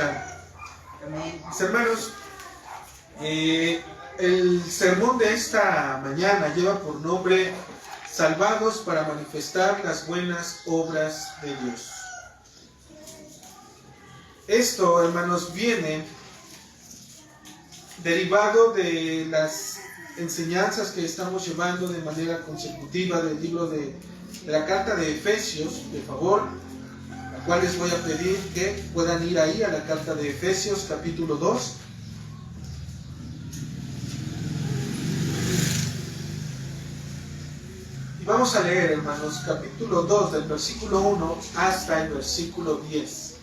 escuchar. Mis hermanos, el sermón de esta mañana lleva por nombre Salvados para manifestar las buenas obras de Dios. Esto, hermanos, viene derivado de las enseñanzas que estamos llevando de manera consecutiva del libro de la carta de Efesios. De favor, la cual les voy a pedir que puedan ir ahí a la carta de Efesios capítulo 2. Y vamos a leer, hermanos, capítulo 2 del versículo 1 hasta el versículo 10.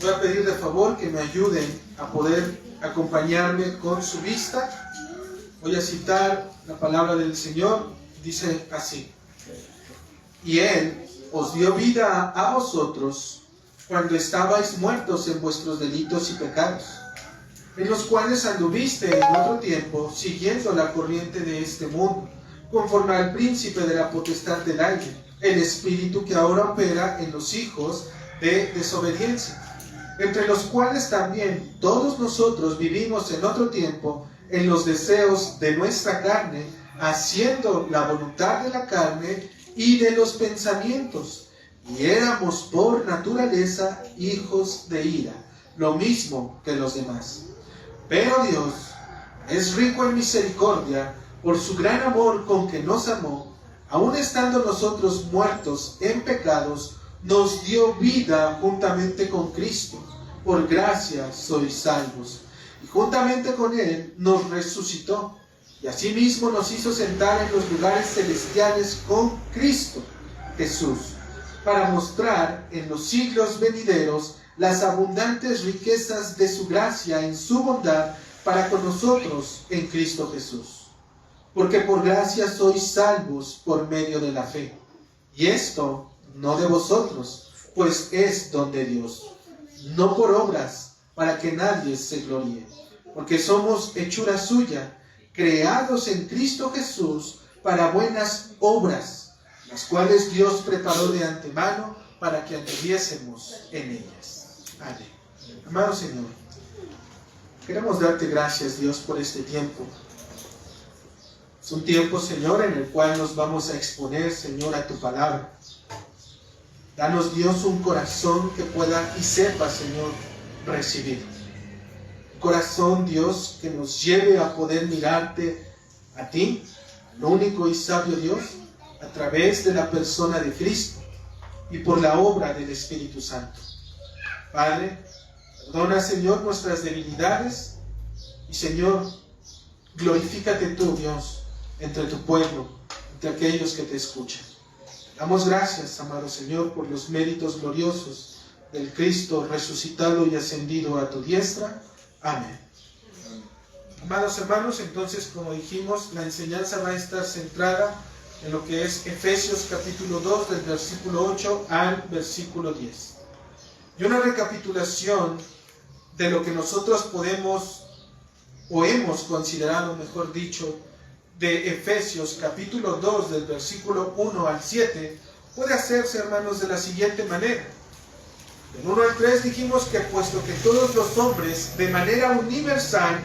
Voy a pedir de favor que me ayuden a poder acompañarme con su vista. Voy a citar la palabra del Señor. Dice así: y Él os dio vida a vosotros cuando estabais muertos en vuestros delitos y pecados, en los cuales anduviste en otro tiempo, siguiendo la corriente de este mundo, conforme al príncipe de la potestad del aire, el espíritu que ahora opera en los hijos de desobediencia, entre los cuales también todos nosotros vivimos en otro tiempo en los deseos de nuestra carne, haciendo la voluntad de la carne y de los pensamientos, y éramos por naturaleza hijos de ira, lo mismo que los demás. Pero Dios es rico en misericordia, por su gran amor con que nos amó, aun estando nosotros muertos en pecados, nos dio vida juntamente con Cristo. Por gracia sois salvos. Y juntamente con Él nos resucitó, y asimismo nos hizo sentar en los lugares celestiales con Cristo Jesús, para mostrar en los siglos venideros las abundantes riquezas de su gracia en su bondad para con nosotros en Cristo Jesús. Porque por gracia sois salvos por medio de la fe. Y esto no de vosotros, pues es don de Dios, no por obras, para que nadie se gloríe. Porque somos hechura suya, creados en Cristo Jesús para buenas obras, las cuales Dios preparó de antemano para que anduviésemos en ellas. Amén. Amado Señor, queremos darte gracias, Dios, por este tiempo. Es un tiempo, Señor, en el cual nos vamos a exponer, Señor, a tu palabra. Danos, Dios, un corazón que pueda y sepa, Señor, recibir. Un corazón, Dios, que nos lleve a poder mirarte a ti, al único y sabio Dios, a través de la persona de Cristo y por la obra del Espíritu Santo. Padre, perdona, Señor, nuestras debilidades y, Señor, glorifícate tú, Dios, entre tu pueblo, entre aquellos que te escuchan. Damos gracias, amado Señor, por los méritos gloriosos del Cristo resucitado y ascendido a tu diestra. Amén. Amados hermanos, entonces, como dijimos, la enseñanza va a estar centrada en lo que es Efesios capítulo 2, del versículo 8 al versículo 10. Y una recapitulación de lo que nosotros podemos, o hemos considerado, mejor dicho, de Efesios capítulo 2 del versículo 1 al 7 puede hacerse, hermanos, de la siguiente manera. En 1 al 3 dijimos que puesto que todos los hombres de manera universal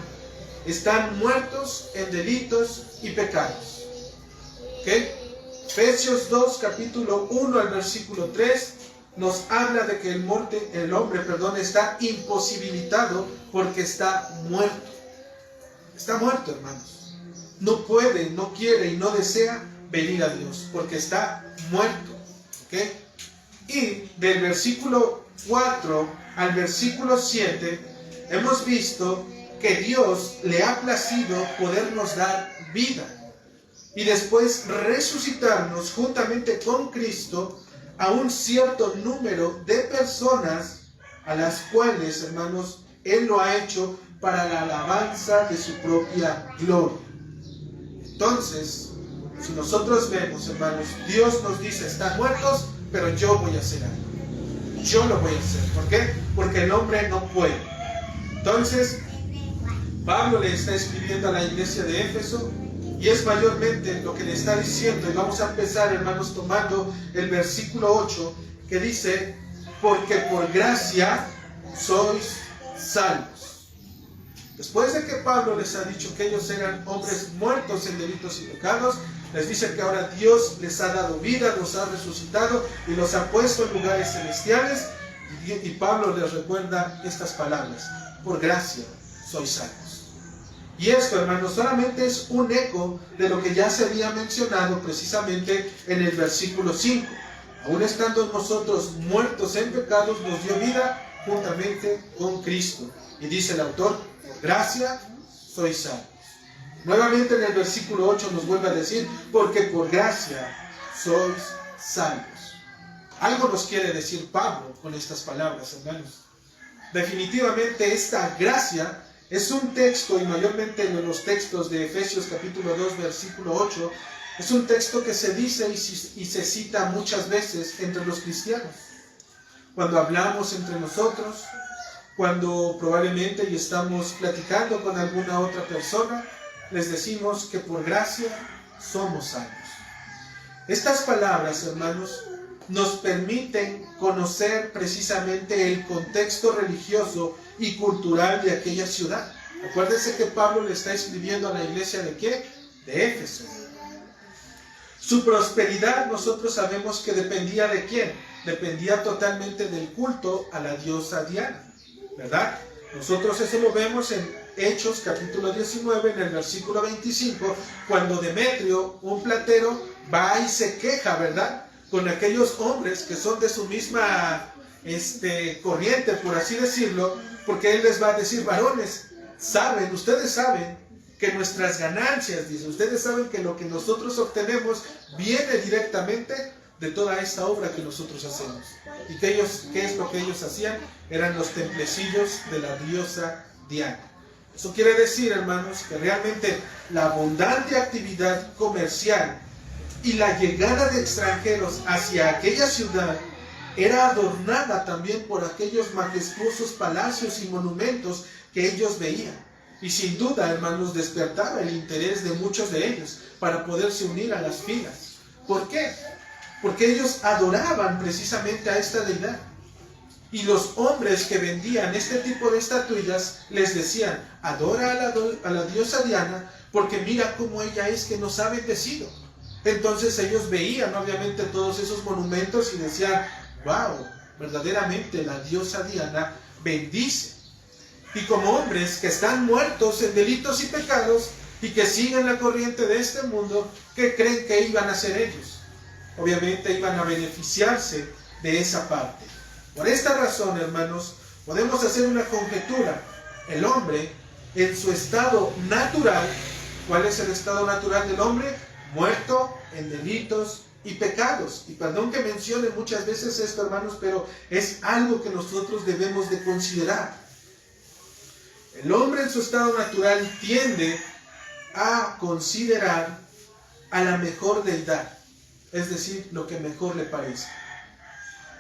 están muertos en delitos y pecados. ¿Ok? Efesios 2 capítulo 1 al versículo 3 nos habla de que el hombre está imposibilitado porque está muerto. Está muerto, hermanos. No puede, no quiere y no desea venir a Dios porque está muerto. ¿Okay? Y del versículo 4 al versículo 7 hemos visto que Dios le ha placido podernos dar vida y después resucitarnos juntamente con Cristo a un cierto número de personas a las cuales, hermanos, Él lo ha hecho para la alabanza de su propia gloria. Entonces, si nosotros vemos, hermanos, Dios nos dice, están muertos, pero yo voy a hacer algo. Yo lo voy a hacer. ¿Por qué? Porque el hombre no puede. Entonces, Pablo le está escribiendo a la iglesia de Éfeso y es mayormente lo que le está diciendo. Y vamos a empezar, hermanos, tomando el versículo 8 que dice, porque por gracia sois salvos. Después de que Pablo les ha dicho que ellos eran hombres muertos en delitos y pecados, les dice que ahora Dios les ha dado vida, los ha resucitado y los ha puesto en lugares celestiales. Y Pablo les recuerda estas palabras: por gracia sois salvos. Y esto, hermanos, solamente es un eco de lo que ya se había mencionado precisamente en el versículo 5. Aún estando nosotros muertos en pecados, nos dio vida juntamente con Cristo. Y dice el autor: por gracia sois salvos. Nuevamente en el versículo 8 nos vuelve a decir: porque por gracia sois salvos. Algo nos quiere decir Pablo con estas palabras, hermanos. Definitivamente esta gracia es un texto, y mayormente en los textos de Efesios capítulo 2 versículo 8, es un texto que se dice y se cita muchas veces entre los cristianos. Cuando hablamos entre nosotros, cuando probablemente y estamos platicando con alguna otra persona, les decimos que por gracia somos salvos. Estas palabras, hermanos, nos permiten conocer precisamente el contexto religioso y cultural de aquella ciudad. Acuérdense que Pablo le está escribiendo a la iglesia ¿de qué? De Éfeso. Su prosperidad, nosotros sabemos que dependía ¿de quién? Dependía totalmente del culto a la diosa Diana, ¿verdad? Nosotros eso lo vemos en Hechos capítulo 19, en el versículo 25, cuando Demetrio, un platero, va y se queja, ¿verdad?, con aquellos hombres que son de su misma corriente, por así decirlo, porque él les va a decir: varones, ustedes saben que nuestras ganancias, dice, ustedes saben que lo que nosotros obtenemos viene directamente de toda esta obra que nosotros hacemos. ¿Y qué es lo que ellos hacían? Eran los templecillos de la diosa Diana. Eso quiere decir, hermanos, que realmente la abundante actividad comercial y la llegada de extranjeros hacia aquella ciudad era adornada también por aquellos majestuosos palacios y monumentos que ellos veían. Y sin duda, hermanos, despertaba el interés de muchos de ellos para poderse unir a las filas. ¿Por qué? Porque ellos adoraban precisamente a esta deidad. Y los hombres que vendían este tipo de estatuillas les decían: adora a la diosa Diana, porque mira cómo ella es que nos ha bendecido. Entonces ellos veían obviamente todos esos monumentos y decían: wow, verdaderamente la diosa Diana bendice. Y como hombres que están muertos en delitos y pecados y que siguen la corriente de este mundo, ¿qué creen que iban a hacer ellos? Obviamente iban a beneficiarse de esa parte. Por esta razón, hermanos, podemos hacer una conjetura. El hombre, en su estado natural, ¿cuál es el estado natural del hombre? Muerto en delitos y pecados. Y perdón que mencione muchas veces esto, hermanos, pero es algo que nosotros debemos de considerar. El hombre en su estado natural tiende a considerar a la mejor deidad, es decir, lo que mejor le parece.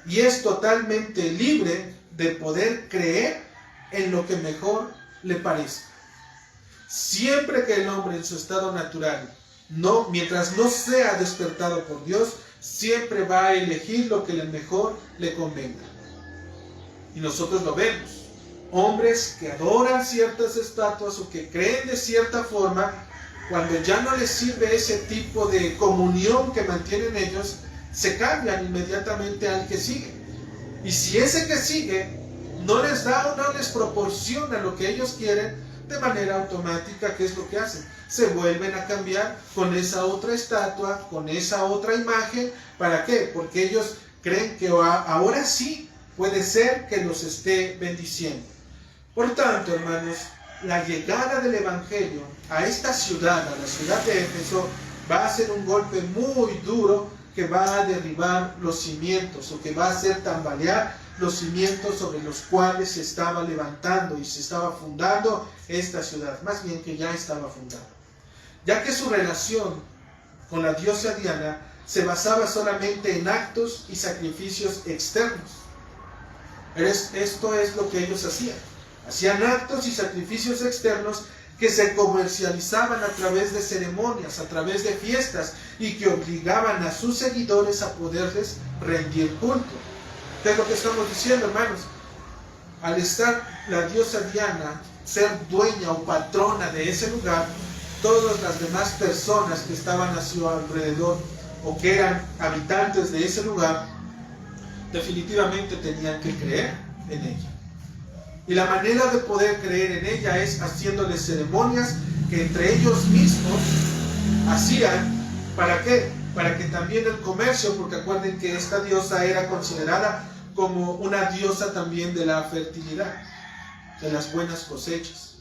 Y es totalmente libre de poder creer en lo que mejor le parece. Siempre que el hombre en su estado natural, mientras no sea despertado por Dios, siempre va a elegir lo que mejor le convenga. Y nosotros lo vemos. Hombres que adoran ciertas estatuas o que creen de cierta forma, cuando ya no les sirve ese tipo de comunión que mantienen ellos, se cambian inmediatamente al que sigue. Y si ese que sigue no les da o no les proporciona lo que ellos quieren, de manera automática, ¿qué es lo que hacen? Se vuelven a cambiar con esa otra estatua, con esa otra imagen. ¿Para qué? Porque ellos creen que ahora sí puede ser que los esté bendiciendo. Por tanto, hermanos, la llegada del Evangelio a esta ciudad, a la ciudad de Éfeso, va a ser un golpe muy duro que va a derribar los cimientos, o que va a hacer tambalear los cimientos sobre los cuales se estaba levantando y se estaba fundando esta ciudad, más bien que ya estaba fundada. Ya que su relación con la diosa Diana se basaba solamente en actos y sacrificios externos. Esto es lo que ellos hacían. Hacían actos y sacrificios externos que se comercializaban a través de ceremonias, a través de fiestas, y que obligaban a sus seguidores a poderles rendir culto. ¿Qué es lo que estamos diciendo, hermanos? al estar la diosa Diana, ser dueña o patrona de ese lugar, todas las demás personas que estaban a su alrededor o que eran habitantes de ese lugar, definitivamente tenían que creer en ella. Y la manera de poder creer en ella es haciéndole ceremonias que entre ellos mismos hacían. ¿Para qué? Para que también el comercio, porque acuerden que esta diosa era considerada como una diosa también de la fertilidad, de las buenas cosechas.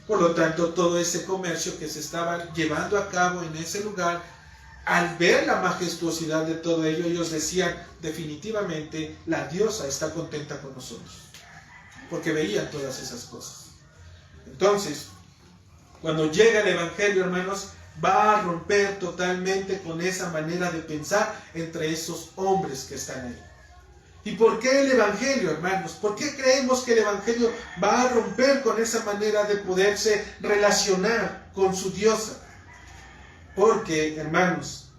Por lo tanto, todo ese comercio que se estaba llevando a cabo en ese lugar, al ver la majestuosidad de todo ello, ellos decían, definitivamente la diosa está contenta con nosotros, porque veían todas esas cosas. Entonces, cuando llega el Evangelio, hermanos, va a romper totalmente con esa manera de pensar entre esos hombres que están ahí. ¿Y por qué el Evangelio, hermanos? ¿Por qué creemos que el Evangelio va a romper con esa manera de poderse relacionar con su diosa? Porque, hermanos,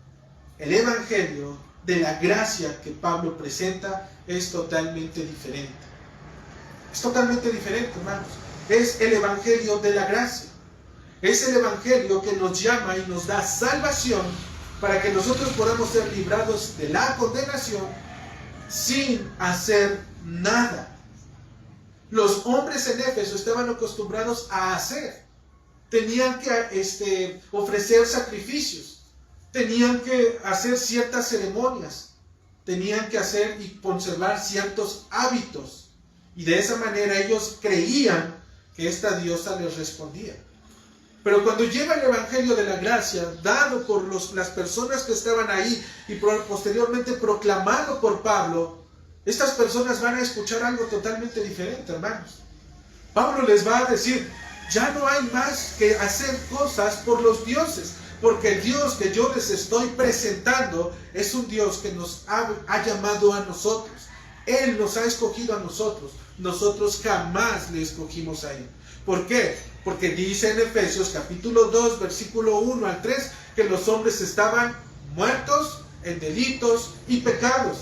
el Evangelio de la gracia que Pablo presenta es totalmente diferente. Es totalmente diferente, hermanos. Es el Evangelio de la gracia. Es el Evangelio que nos llama y nos da salvación para que nosotros podamos ser librados de la condenación sin hacer nada. Los hombres en Éfeso estaban acostumbrados a hacer. Tenían que ofrecer sacrificios. Tenían que hacer ciertas ceremonias. Tenían que hacer y conservar ciertos hábitos. Y de esa manera ellos creían que esta diosa les respondía. Pero cuando llega el Evangelio de la gracia, dado por las personas que estaban ahí y posteriormente proclamado por Pablo, estas personas van a escuchar algo totalmente diferente, hermanos. Pablo les va a decir, ya no hay más que hacer cosas por los dioses, porque el Dios que yo les estoy presentando es un Dios que nos ha llamado a nosotros. Él nos ha escogido a nosotros. Nosotros jamás le escogimos a Él. ¿Por qué? Porque dice en Efesios capítulo 2, versículo 1 al 3, que los hombres estaban muertos en delitos y pecados.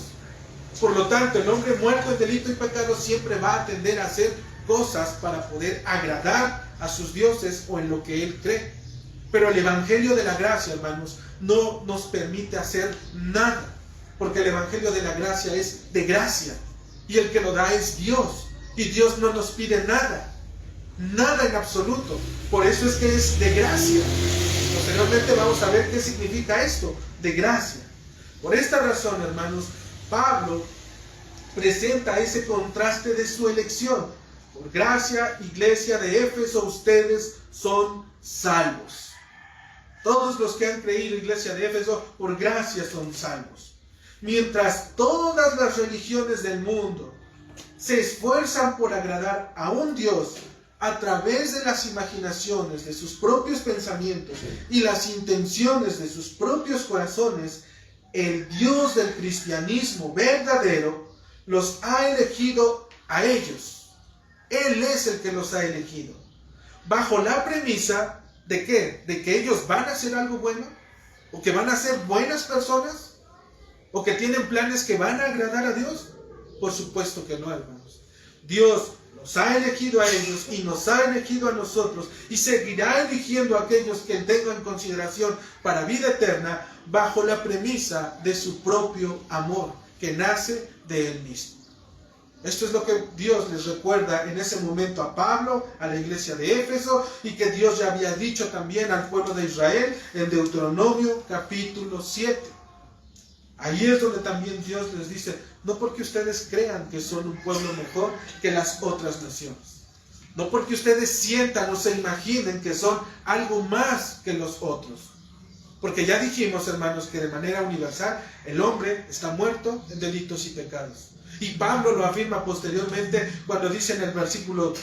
Por lo tanto, el hombre muerto en delito y pecado siempre va a tender a hacer cosas para poder agradar a sus dioses o en lo que él cree. Pero el Evangelio de la gracia, hermanos, no nos permite hacer nada. Porque el Evangelio de la gracia es de gracia. Y el que lo da es Dios. Y Dios no nos pide nada. Nada en absoluto. Por eso es que es de gracia. Posteriormente vamos a ver qué significa esto, de gracia. Por esta razón, hermanos, Pablo presenta ese contraste de su elección. Por gracia, iglesia de Éfeso, ustedes son salvos. Todos los que han creído, iglesia de Éfeso, por gracia son salvos. Mientras todas las religiones del mundo se esfuerzan por agradar a un Dios a través de las imaginaciones de sus propios pensamientos y las intenciones de sus propios corazones, el Dios del cristianismo verdadero los ha elegido a ellos. Él es el que los ha elegido. Bajo la premisa ¿de qué? ¿De que ellos van a hacer algo bueno? ¿O que van a ser buenas personas? ¿O que tienen planes que van a agradar a Dios? Por supuesto que no, hermanos. Dios los ha elegido a ellos y nos ha elegido a nosotros y seguirá eligiendo a aquellos que tengan en consideración para vida eterna bajo la premisa de su propio amor que nace de Él mismo. Esto es lo que Dios les recuerda en ese momento a Pablo, a la iglesia de Éfeso, y que Dios ya había dicho también al pueblo de Israel en Deuteronomio capítulo 7. Ahí es donde también Dios les dice, no porque ustedes crean que son un pueblo mejor que las otras naciones. No porque ustedes sientan o se imaginen que son algo más que los otros. Porque ya dijimos, hermanos, que de manera universal el hombre está muerto en delitos y pecados. Y Pablo lo afirma posteriormente cuando dice en el versículo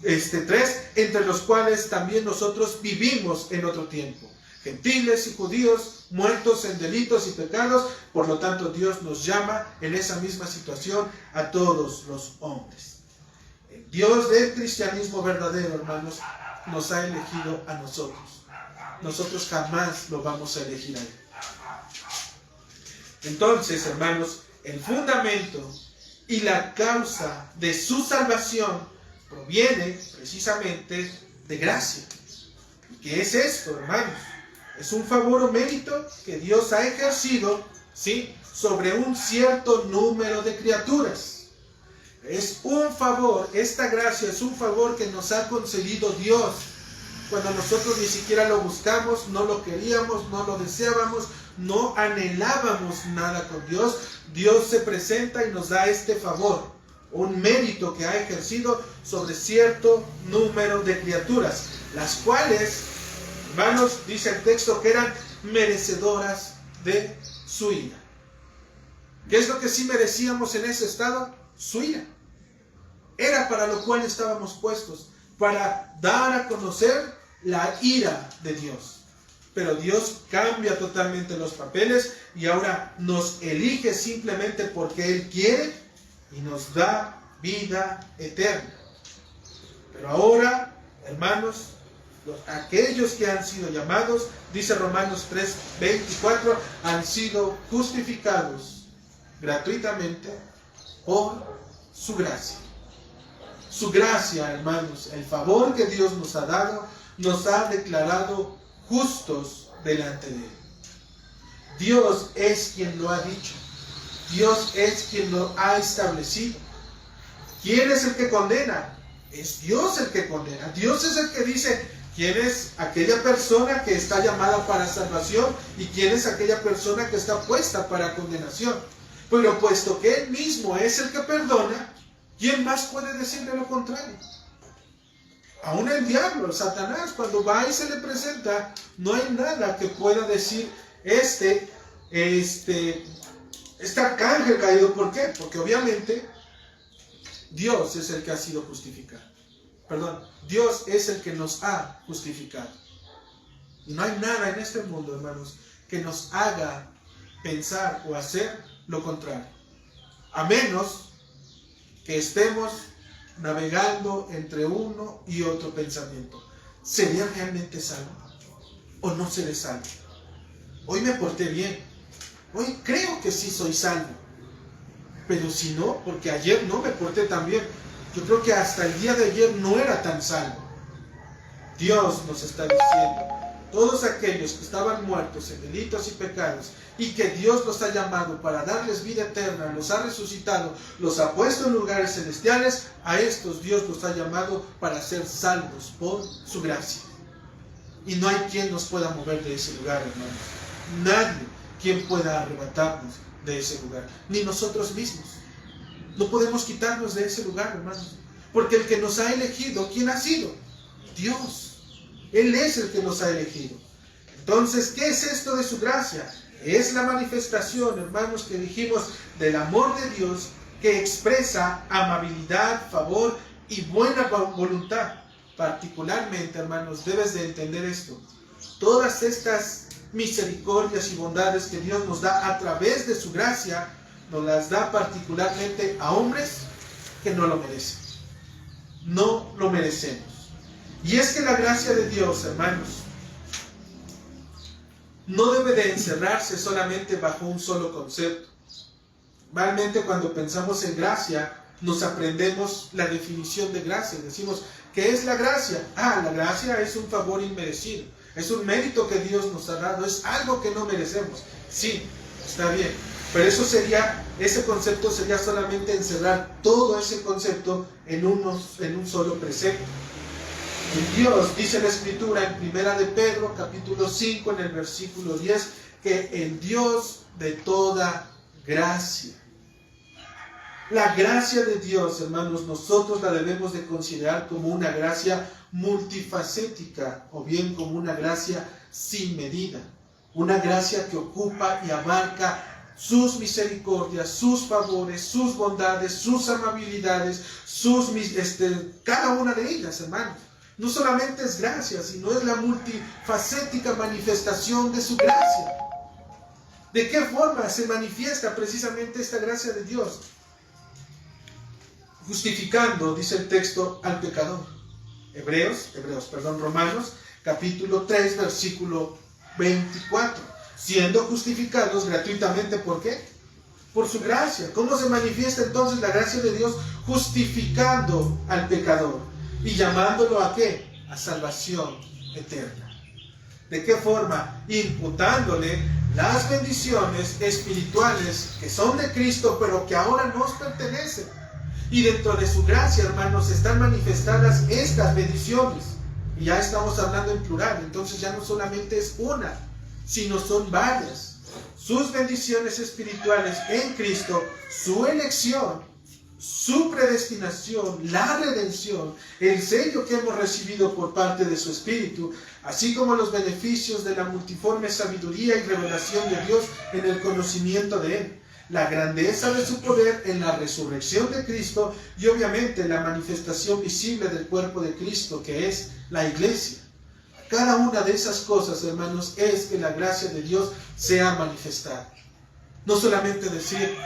3, entre los cuales también nosotros vivimos en otro tiempo. Gentiles y judíos muertos en delitos y pecados, por lo tanto Dios nos llama en esa misma situación a todos los hombres. El Dios del cristianismo verdadero, hermanos, nos ha elegido a nosotros. Nosotros jamás lo vamos a elegir a Él. Entonces, hermanos, el fundamento Y la causa de su salvación proviene precisamente de gracia. ¿Qué es esto, hermanos? Es un favor o mérito que Dios ha ejercido, ¿sí?, sobre un cierto número de criaturas. Es un favor, esta gracia es un favor que nos ha concedido Dios. Cuando nosotros ni siquiera lo buscamos, no lo queríamos, no lo deseábamos, no anhelábamos nada con Dios, Dios se presenta y nos da este favor, un mérito que ha ejercido sobre cierto número de criaturas, las cuales, hermanos, dice el texto, que eran merecedoras de su ira. ¿Qué es lo que sí merecíamos en ese estado? Su ira. Era para lo cual estábamos puestos, para dar a conocer la ira de Dios. Pero Dios cambia totalmente los papeles y ahora nos elige simplemente porque Él quiere y nos da vida eterna. Pero ahora, hermanos, aquellos que han sido llamados, dice Romanos 3:24, han sido justificados gratuitamente por su gracia. Su gracia, hermanos, el favor que Dios nos ha dado, nos ha declarado justos delante de Él. Dios es quien lo ha dicho. Dios es quien lo ha establecido. ¿Quién es el que condena? Es Dios el que condena. Dios es el que dice quién es aquella persona que está llamada para salvación y quién es aquella persona que está puesta para condenación. Pero puesto que Él mismo es el que perdona, ¿quién más puede decirle lo contrario? Aún el diablo, el Satanás, cuando va y se le presenta, no hay nada que pueda decir este arcángel caído. ¿Por qué? Porque obviamente Dios es el que ha sido justificado. Perdón, Dios es el que nos ha justificado. Y no hay nada en este mundo, hermanos, que nos haga pensar o hacer lo contrario. A menos que estemos navegando entre uno y otro pensamiento. ¿Sería realmente salvo? ¿O no seré salvo? Hoy me porté bien. Hoy creo que sí soy salvo. Pero si no, porque ayer no me porté tan bien. Yo creo que hasta el día de ayer no era tan salvo. Dios nos está diciendo, todos aquellos que estaban muertos en delitos y pecados y que Dios los ha llamado para darles vida eterna, los ha resucitado, los ha puesto en lugares celestiales, a estos Dios los ha llamado para ser salvos por su gracia. Y no hay quien nos pueda mover de ese lugar, hermanos. Nadie quien pueda arrebatarnos de ese lugar, ni nosotros mismos. No podemos quitarnos de ese lugar, hermanos, porque el que nos ha elegido, ¿quién ha sido? Dios. Él es el que nos ha elegido. Entonces, ¿qué es esto de su gracia? Es la manifestación, hermanos, que dijimos, del amor de Dios que expresa amabilidad, favor y buena voluntad. Particularmente, hermanos, debes de entender esto. Todas estas misericordias y bondades que Dios nos da a través de su gracia, nos las da particularmente a hombres que no lo merecen. No lo merecemos. Y es que la gracia de Dios, hermanos, no debe de encerrarse solamente bajo un solo concepto. Realmente cuando pensamos en gracia, nos aprendemos la definición de gracia. Decimos, ¿qué es la gracia? La gracia es un favor inmerecido. Es un mérito que Dios nos ha dado. Es algo que no merecemos. Sí, está bien. Pero ese concepto sería solamente encerrar todo ese concepto en un solo precepto. Y Dios, dice la Escritura en 1 de Pedro, capítulo 5, en el versículo 10, que el Dios de toda gracia. La gracia de Dios, hermanos, nosotros la debemos de considerar como una gracia multifacética, o bien como una gracia sin medida. Una gracia que ocupa y abarca sus misericordias, sus favores, sus bondades, sus amabilidades, cada una de ellas, hermanos. No solamente es gracia, sino es la multifacética manifestación de su gracia. ¿De qué forma se manifiesta precisamente esta gracia de Dios? Justificando, dice el texto, al pecador. Romanos, capítulo 3, versículo 24. Siendo justificados gratuitamente, ¿por qué? Por su gracia. ¿Cómo se manifiesta entonces la gracia de Dios? Justificando al pecador y llamándolo ¿a qué? A salvación eterna. ¿De qué forma? Imputándole las bendiciones espirituales que son de Cristo, pero que ahora nos pertenecen. Y dentro de su gracia, hermanos, están manifestadas estas bendiciones. Y ya estamos hablando en plural, entonces ya no solamente es una, sino son varias. Sus bendiciones espirituales en Cristo, su elección, su predestinación, la redención, el sello que hemos recibido por parte de su Espíritu, así como los beneficios de la multiforme sabiduría y revelación de Dios en el conocimiento de Él, la grandeza de su poder en la resurrección de Cristo y obviamente la manifestación visible del cuerpo de Cristo, que es la iglesia. Cada una de esas cosas, hermanos, es que la gracia de Dios sea manifestada. No solamente decir,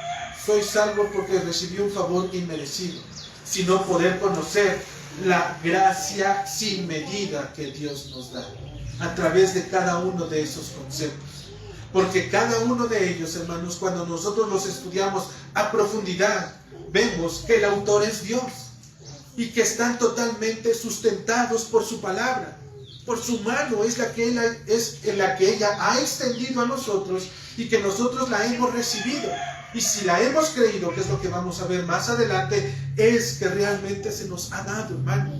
soy salvo porque recibí un favor inmerecido, sino poder conocer la gracia sin medida que Dios nos da, a través de cada uno de esos conceptos. Porque cada uno de ellos, hermanos, cuando nosotros los estudiamos a profundidad, vemos que el autor es Dios y que están totalmente sustentados por su palabra. Por su mano es la que ella ha extendido a nosotros y que nosotros la hemos recibido. Y si la hemos creído, que es lo que vamos a ver más adelante, es que realmente se nos ha dado, hermano.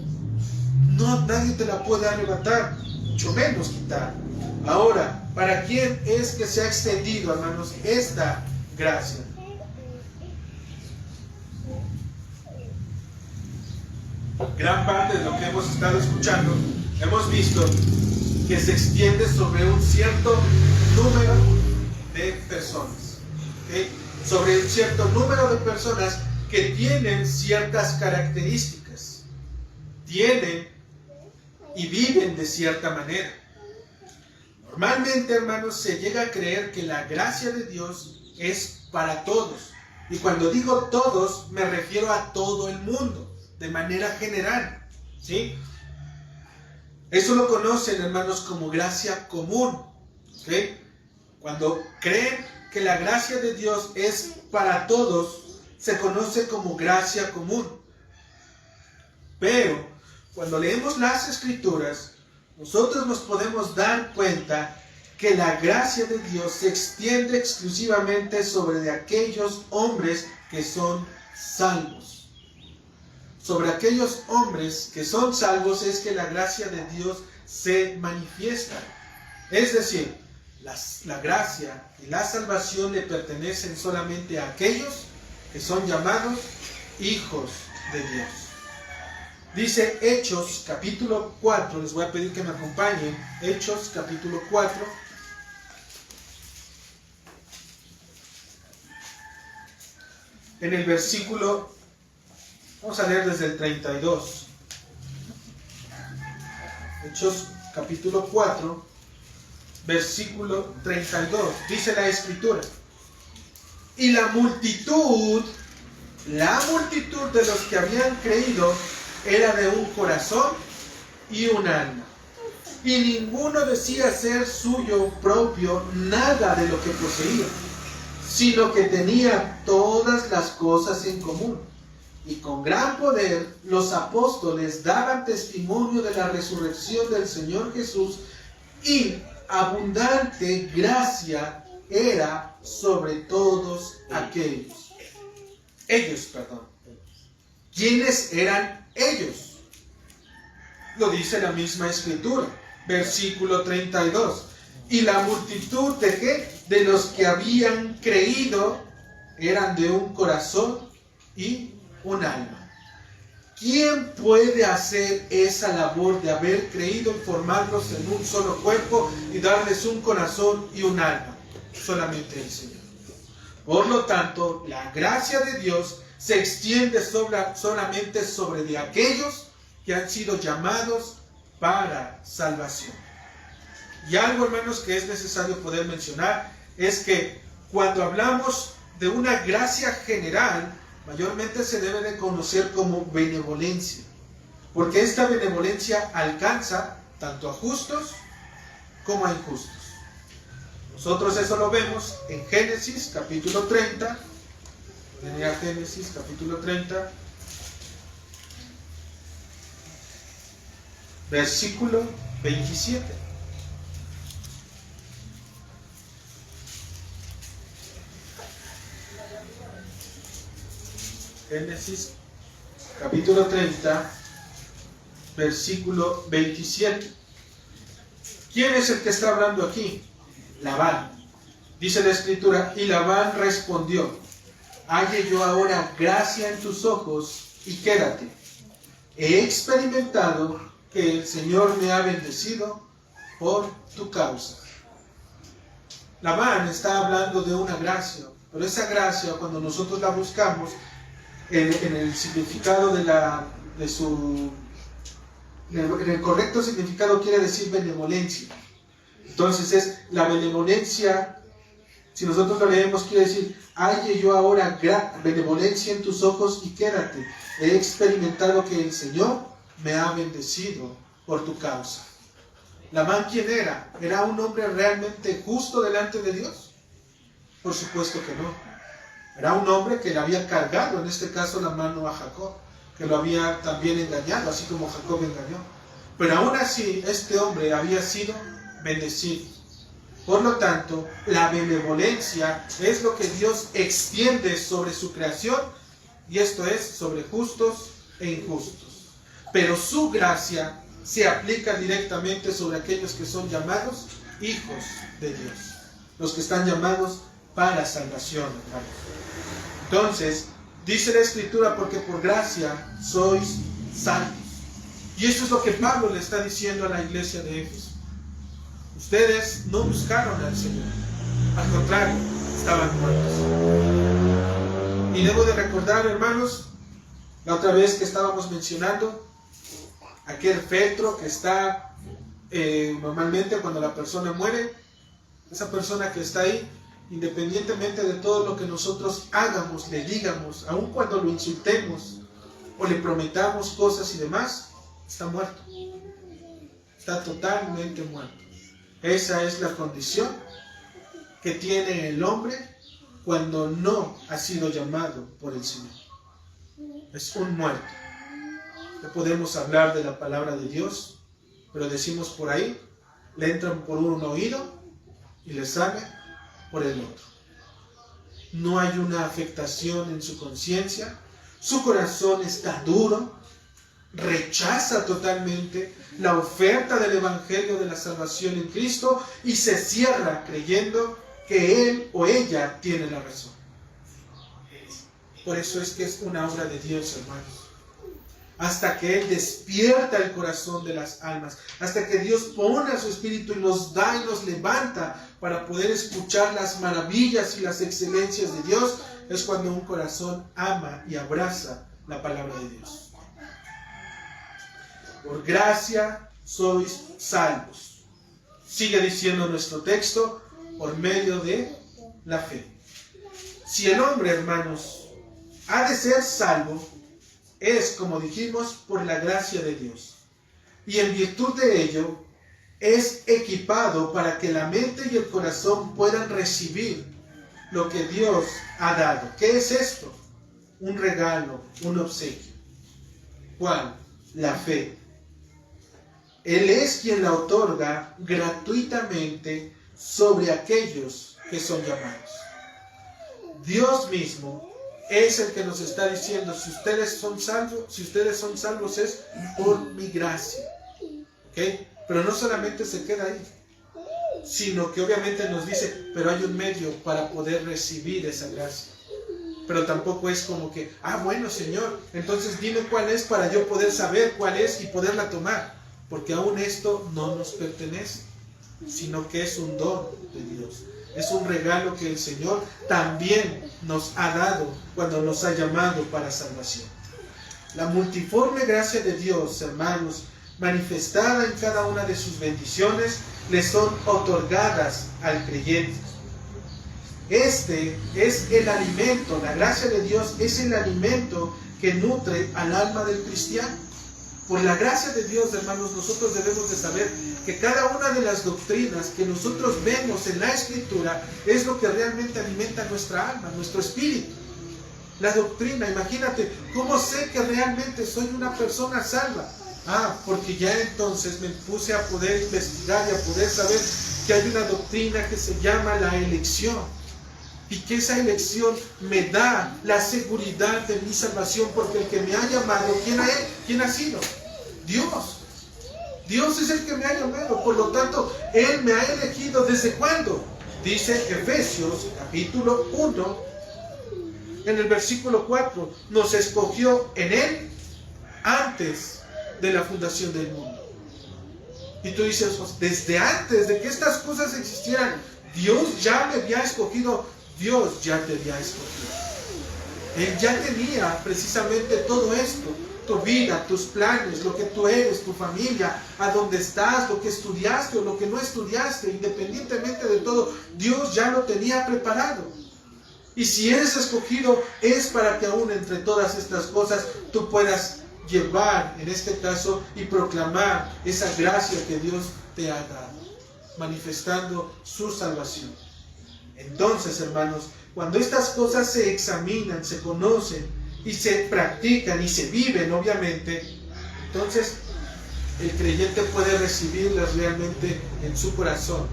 No, nadie te la puede arrebatar, mucho menos quitar. Ahora, ¿para quién es que se ha extendido, hermanos, esta gracia? Gran parte de lo que hemos estado escuchando, hemos visto que se extiende sobre un cierto número de personas. ¿Okay? Sobre un cierto número de personas que tienen ciertas características, tienen y viven de cierta manera. Normalmente, hermanos, se llega a creer que la gracia de Dios es para todos. Y cuando digo todos, me refiero a todo el mundo, de manera general, ¿sí? Eso lo conocen, hermanos, como gracia común, ¿okay? Cuando creen que la gracia de Dios es para todos, se conoce como gracia común. Pero cuando leemos las Escrituras, nosotros nos podemos dar cuenta que la gracia de Dios se extiende exclusivamente sobre de aquellos hombres que son salvos. Sobre aquellos hombres que son salvos es que la gracia de Dios se manifiesta. Es decir, la gracia y la salvación le pertenecen solamente a aquellos que son llamados hijos de Dios. Dice Hechos capítulo 4, les voy a pedir que me acompañen, Hechos capítulo 4. En el versículo, vamos a leer desde el 32. Hechos capítulo 4, versículo 32. Dice la Escritura: y la multitud de los que habían creído era de un corazón y un alma. Y ninguno decía ser suyo propio nada de lo que poseía, sino que tenía todas las cosas en común. Y con gran poder los apóstoles daban testimonio de la resurrección del Señor Jesús, y abundante gracia era sobre todos aquellos. ¿Quiénes eran ellos? Lo dice la misma Escritura, versículo 32. Y la multitud de ¿qué? De los que habían creído eran de un corazón y un alma. ¿Quién puede hacer esa labor de haber creído y formarlos en un solo cuerpo y darles un corazón y un alma? Solamente el Señor. Por lo tanto, la gracia de Dios se extiende solamente sobre de aquellos que han sido llamados para salvación. Y algo, hermanos, que es necesario poder mencionar es que cuando hablamos de una gracia general, mayormente se debe de conocer como benevolencia, porque esta benevolencia alcanza tanto a justos como a injustos. Nosotros eso lo vemos en Génesis capítulo 30, Venir a Génesis, capítulo 30, versículo 27. Génesis, capítulo 30, versículo 27. ¿Quién es el que está hablando aquí? Labán. Dice la escritura, y Labán respondió, halle yo ahora gracia en tus ojos y quédate. He experimentado que el Señor me ha bendecido por tu causa. Labán está hablando de una gracia, pero esa gracia, cuando nosotros la buscamos en el significado en el correcto significado, quiere decir benevolencia. Entonces es la benevolencia. Si nosotros lo leemos, quiere decir, halle yo ahora benevolencia en tus ojos y quédate. He experimentado que el Señor me ha bendecido por tu causa. Labán, ¿quién era? ¿Era un hombre realmente justo delante de Dios? Por supuesto que no. Era un hombre que le había cargado, en este caso, la mano a Jacob, que lo había también engañado, así como Jacob engañó. Pero aún así, este hombre había sido bendecido. Por lo tanto, la benevolencia es lo que Dios extiende sobre su creación, y esto es sobre justos e injustos. Pero su gracia se aplica directamente sobre aquellos que son llamados hijos de Dios, los que están llamados para salvación, hermanos. Entonces, dice la Escritura, porque por gracia sois salvos. Y eso es lo que Pablo le está diciendo a la iglesia de Éfeso. Ustedes no buscaron al Señor, al contrario, estaban muertos. Y debo de recordar, hermanos, la otra vez que estábamos mencionando aquel feltro que está normalmente cuando la persona muere, esa persona que está ahí, independientemente de todo lo que nosotros hagamos, le digamos, aun cuando lo insultemos o le prometamos cosas y demás, está muerto. Está totalmente muerto. Esa es la condición que tiene el hombre cuando no ha sido llamado por el Señor. Es un muerto. Le podemos hablar de la palabra de Dios, pero decimos por ahí, le entran por un oído y le sale por el otro. No hay una afectación en su conciencia, su corazón está duro, rechaza totalmente la oferta del Evangelio de la salvación en Cristo y se cierra creyendo que él o ella tiene la razón. Por eso es que es una obra de Dios, hermanos. Hasta que Él despierta el corazón de las almas, hasta que Dios pone a su espíritu y nos da y nos levanta para poder escuchar las maravillas y las excelencias de Dios, es cuando un corazón ama y abraza la palabra de Dios. Por gracia sois salvos. Sigue diciendo nuestro texto, por medio de la fe. Si el hombre, hermanos, ha de ser salvo, es, como dijimos, por la gracia de Dios. Y en virtud de ello, es equipado para que la mente y el corazón puedan recibir lo que Dios ha dado. ¿Qué es esto? Un regalo, un obsequio. ¿Cuál? La fe. Él es quien la otorga gratuitamente sobre aquellos que son llamados. Dios mismo es el que nos está diciendo, si ustedes son salvos es por mi gracia. ¿Okay? Pero no solamente se queda ahí, sino que obviamente nos dice, pero hay un medio para poder recibir esa gracia. Pero tampoco es como que, bueno Señor, entonces dime cuál es para yo poder saber cuál es y poderla tomar. Porque aún esto no nos pertenece, sino que es un don de Dios. Es un regalo que el Señor también nos ha dado cuando nos ha llamado para salvación. La multiforme gracia de Dios, hermanos, manifestada en cada una de sus bendiciones, le son otorgadas al creyente. Este es el alimento, la gracia de Dios es el alimento que nutre al alma del cristiano. Por la gracia de Dios, hermanos, nosotros debemos de saber que cada una de las doctrinas que nosotros vemos en la Escritura es lo que realmente alimenta nuestra alma, nuestro espíritu. La doctrina, imagínate, ¿cómo sé que realmente soy una persona salva? Porque ya entonces me puse a poder investigar y a poder saber que hay una doctrina que se llama la elección. Y que esa elección me da la seguridad de mi salvación, porque el que me ha llamado, ¿quién ha sido? Dios. Dios es el que me ha llamado, por lo tanto, Él me ha elegido. ¿Desde cuándo? Dice Efesios capítulo 1, en el versículo 4, nos escogió en Él antes de la fundación del mundo. Y tú dices, desde antes de que estas cosas existieran, Dios ya me había escogido. Dios ya te había escogido. Él ya tenía precisamente todo esto, tu vida, tus planes, lo que tú eres, tu familia, a dónde estás, lo que estudiaste o lo que no estudiaste, independientemente de todo, Dios ya lo tenía preparado. Y si eres escogido, es para que aún entre todas estas cosas tú puedas llevar, en este caso, y proclamar esa gracia que Dios te ha dado, manifestando su salvación. Entonces, hermanos, cuando estas cosas se examinan, se conocen y se practican y se viven, obviamente, entonces el creyente puede recibirlas realmente en su corazón.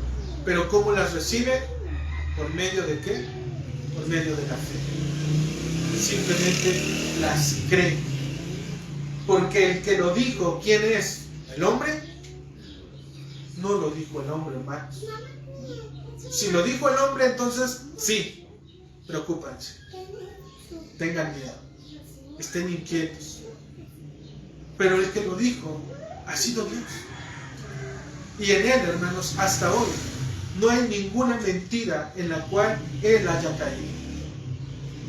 Pero ¿cómo las recibe? ¿Por medio de qué? Por medio de la fe. Simplemente las cree. Porque el que lo dijo, ¿quién es? ¿El hombre? No lo dijo el hombre, hermanos. Si lo dijo el hombre, entonces sí, preocúpense, tengan miedo, estén inquietos. Pero el que lo dijo ha sido Dios. Y en Él, hermanos, hasta hoy no hay ninguna mentira en la cual Él haya caído.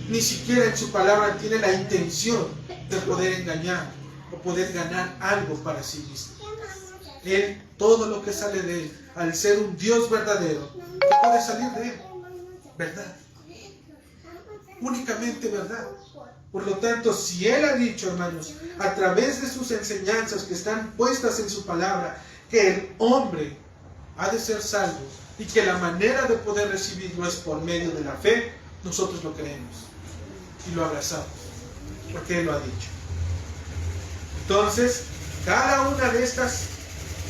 Ni siquiera en su palabra tiene la intención de poder engañar o poder ganar algo para sí mismo. Él, todo lo que sale de Él, al ser un Dios verdadero, ¿qué puede salir de Él? Verdad. Únicamente verdad. Por lo tanto, si Él ha dicho, hermanos, a través de sus enseñanzas que están puestas en su palabra, que el hombre ha de ser salvo y que la manera de poder recibirlo es por medio de la fe, nosotros lo creemos y lo abrazamos, porque Él lo ha dicho. Entonces, cada una de estas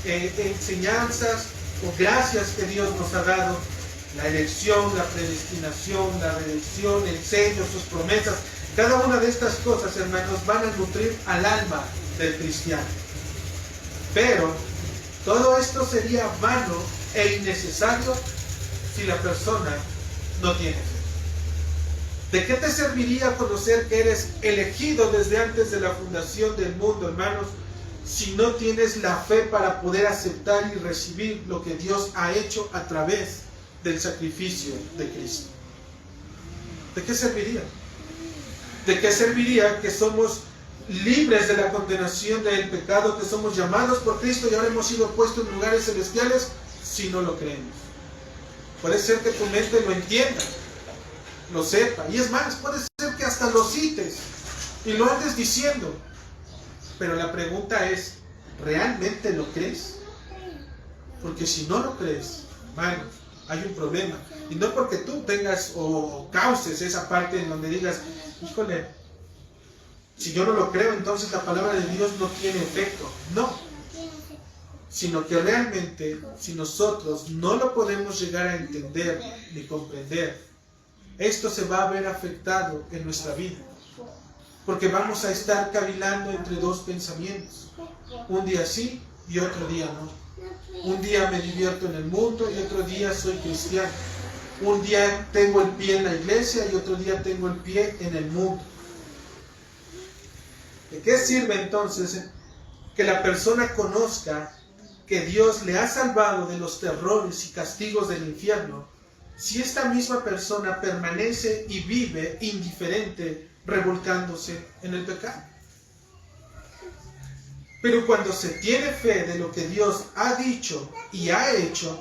enseñanzas o gracias que Dios nos ha dado, la elección, la predestinación, la redención, el sello, sus promesas, cada una de estas cosas, hermanos, van a nutrir al alma del cristiano. Pero todo esto sería vano e innecesario si la persona no tiene fe. ¿De qué te serviría conocer que eres elegido desde antes de la fundación del mundo, hermanos, si no tienes la fe para poder aceptar y recibir lo que Dios ha hecho a través del sacrificio de Cristo? ¿De qué serviría? ¿De qué serviría que somos libres de la condenación del pecado, que somos llamados por Cristo y ahora hemos sido puestos en lugares celestiales, si no lo creemos? Puede ser que tu mente lo entienda, lo sepa, y es más, puede ser que hasta lo cites y lo andes diciendo. Pero la pregunta es, ¿realmente lo crees? Porque si no lo crees, hermano, hay un problema. Y no porque tú tengas o causes esa parte en donde digas, híjole, si yo no lo creo, entonces la palabra de Dios no tiene efecto. No. Sino que realmente, si nosotros no lo podemos llegar a entender ni comprender, esto se va a ver afectado en nuestra vida. Porque vamos a estar cavilando entre dos pensamientos. Un día sí y otro día no. Un día me divierto en el mundo y otro día soy cristiano. Un día tengo el pie en la iglesia y otro día tengo el pie en el mundo. ¿De qué sirve entonces que la persona conozca que Dios le ha salvado de los terrores y castigos del infierno si esta misma persona permanece y vive indiferente, revolcándose en el pecado? Pero cuando se tiene fe de lo que Dios ha dicho y ha hecho,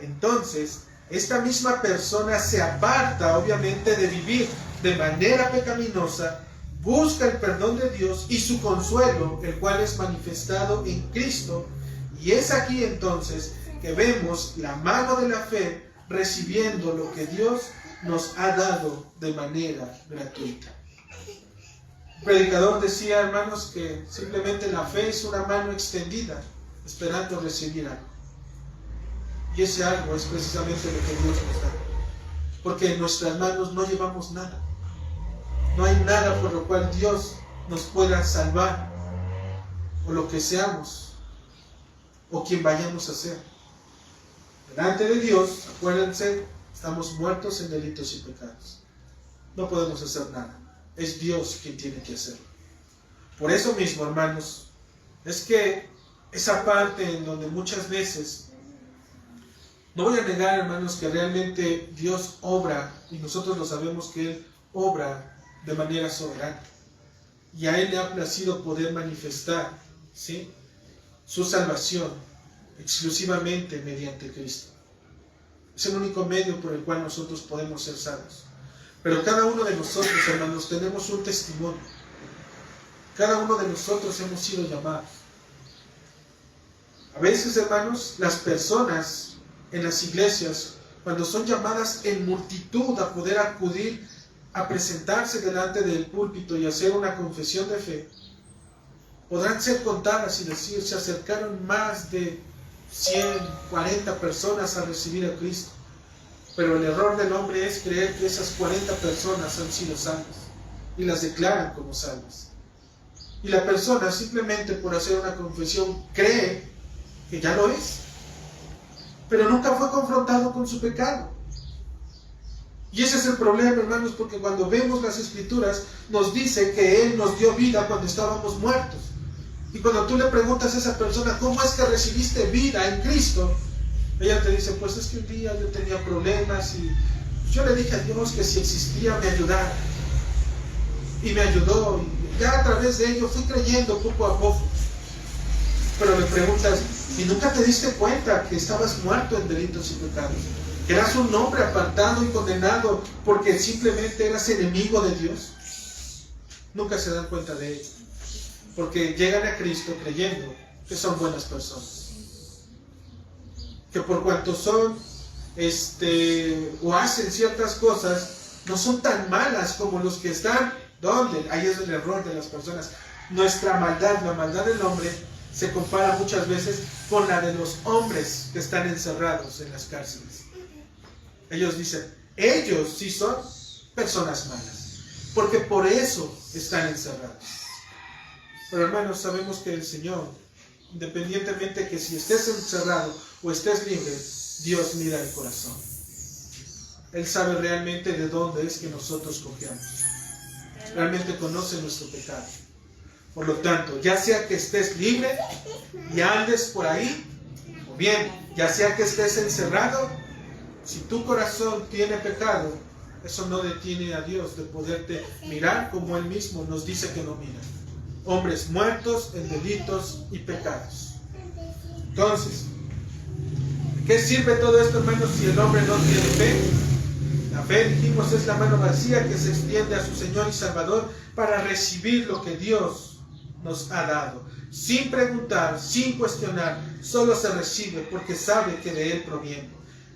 entonces esta misma persona se aparta obviamente de vivir de manera pecaminosa, busca el perdón de Dios y su consuelo, el cual es manifestado en Cristo, y es aquí entonces que vemos la mano de la fe recibiendo lo que Dios nos ha dado de manera gratuita. Un predicador decía, hermanos, que simplemente la fe es una mano extendida, esperando recibir algo. Y ese algo es precisamente lo que Dios nos da. Porque en nuestras manos no llevamos nada. No hay nada por lo cual Dios nos pueda salvar, o lo que seamos, o quien vayamos a ser. Delante de Dios, acuérdense, estamos muertos en delitos y pecados. No podemos hacer nada. Es Dios quien tiene que hacerlo. Por eso mismo, hermanos, es que esa parte en donde muchas veces, no voy a negar, hermanos, que realmente Dios obra, y nosotros lo sabemos que Él obra de manera soberana. Y a Él le ha placido poder manifestar, ¿sí?, su salvación exclusivamente mediante Cristo. Es el único medio por el cual nosotros podemos ser salvos. Pero cada uno de nosotros, hermanos, tenemos un testimonio. Cada uno de nosotros hemos sido llamados. A veces, hermanos, las personas en las iglesias, cuando son llamadas en multitud a poder acudir a presentarse delante del púlpito y hacer una confesión de fe, podrán ser contadas y decir, se acercaron más de 140 personas a recibir a Cristo. Pero el error del hombre es creer que esas 40 personas han sido salvas y las declaran como salvas. Y la persona simplemente por hacer una confesión cree que ya lo es, pero nunca fue confrontado con su pecado. Y ese es el problema, hermanos, porque cuando vemos las Escrituras nos dice que Él nos dio vida cuando estábamos muertos. Y cuando tú le preguntas a esa persona, ¿cómo es que recibiste vida en Cristo?, ella te dice, pues es que un día yo tenía problemas y yo le dije a Dios que si existía me ayudara. Y me ayudó, y ya a través de ello fui creyendo poco a poco. Pero le preguntas, ¿y nunca te diste cuenta que estabas muerto en delitos y pecados? Que eras un hombre apartado y condenado porque simplemente eras enemigo de Dios. Nunca se dan cuenta de ello, porque llegan a Cristo creyendo que son buenas personas, que por cuanto son o hacen ciertas cosas, no son tan malas como los que están. ¿Dónde? Ahí es el error de las personas. Nuestra maldad, la maldad del hombre, se compara muchas veces con la de los hombres que están encerrados en las cárceles. Ellos dicen, ellos sí son personas malas, porque por eso están encerrados. Pero hermanos, sabemos que el Señor, independientemente que si estés encerrado o estés libre, Dios mira el corazón. Él sabe realmente de dónde es que nosotros confiamos. Realmente conoce nuestro pecado. Por lo tanto, ya sea que estés libre y andes por ahí, o bien, ya sea que estés encerrado, si tu corazón tiene pecado, eso no detiene a Dios de poderte mirar como Él mismo nos dice que no mira. Hombres muertos en delitos y pecados. Entonces, ¿de qué sirve todo esto, hermanos, si el hombre no tiene fe? La fe, dijimos, es la mano vacía que se extiende a su Señor y Salvador para recibir lo que Dios nos ha dado. Sin preguntar, sin cuestionar, solo se recibe porque sabe que de Él proviene.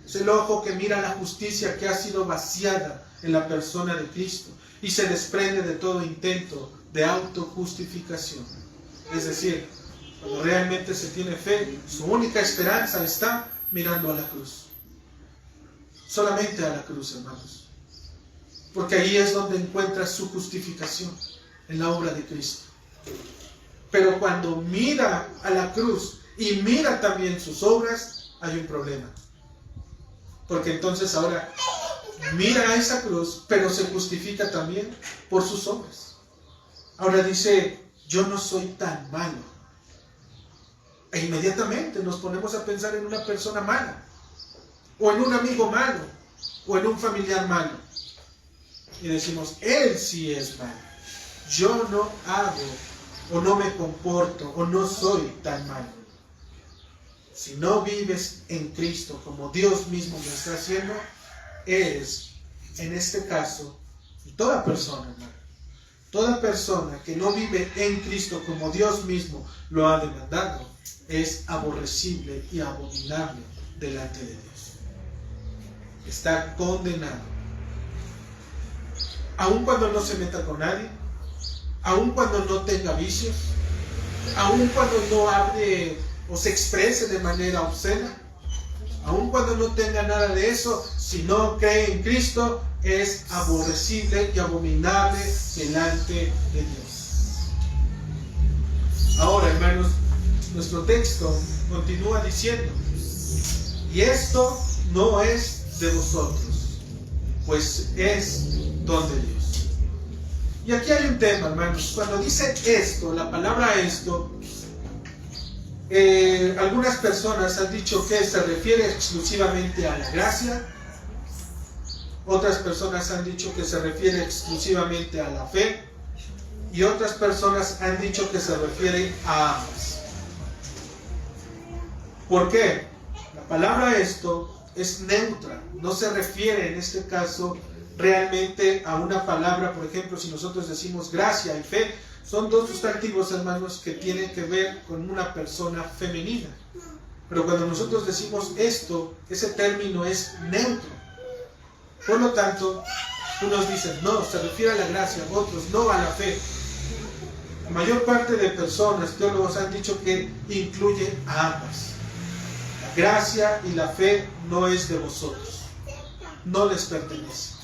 Es el ojo que mira la justicia que ha sido vaciada en la persona de Cristo y se desprende de todo intento de autojustificación. Es decir, cuando realmente se tiene fe, su única esperanza está mirando a la cruz. Solamente a la cruz, hermanos. Porque ahí es donde encuentra su justificación, en la obra de Cristo. Pero cuando mira a la cruz y mira también sus obras, hay un problema. Porque entonces ahora mira a esa cruz, pero se justifica también por sus obras. Ahora dice, yo no soy tan malo. E inmediatamente nos ponemos a pensar en una persona mala, o en un amigo malo, o en un familiar malo. Y decimos, él sí es malo. Yo no hago, o no me comporto, o no soy tan malo. Si no vives en Cristo como Dios mismo lo está haciendo, eres, en este caso, toda persona, hermano, toda persona que no vive en Cristo como Dios mismo lo ha demandado, es aborrecible y abominable delante de Dios. Está condenado. aun cuando no se meta con nadie, aun cuando no tenga vicios, aun cuando no hable o se exprese de manera obscena, aun cuando no tenga nada de eso, si no cree en Cristo, es aborrecible y abominable delante de Dios. Ahora, hermanos, nuestro texto continúa diciendo: y esto no es de vosotros, pues es don de Dios. Y aquí hay un tema, hermanos. Cuando dice esto, la palabra esto, algunas personas han dicho que se refiere exclusivamente a la gracia. Otras personas han dicho que se refiere exclusivamente a la fe. Y otras personas han dicho que se refiere a ambas. ¿Por qué? La palabra esto es neutra. No se refiere en este caso realmente a una palabra. Por ejemplo, si nosotros decimos gracia y fe, son dos sustantivos, hermanos, que tienen que ver con una persona femenina. Pero cuando nosotros decimos esto, ese término es neutro. Por lo tanto, unos dicen no, se refiere a la gracia, otros no, a la fe. La mayor parte de personas, teólogos, han dicho que incluye a ambas. La gracia y la fe no es de vosotros, no les pertenece.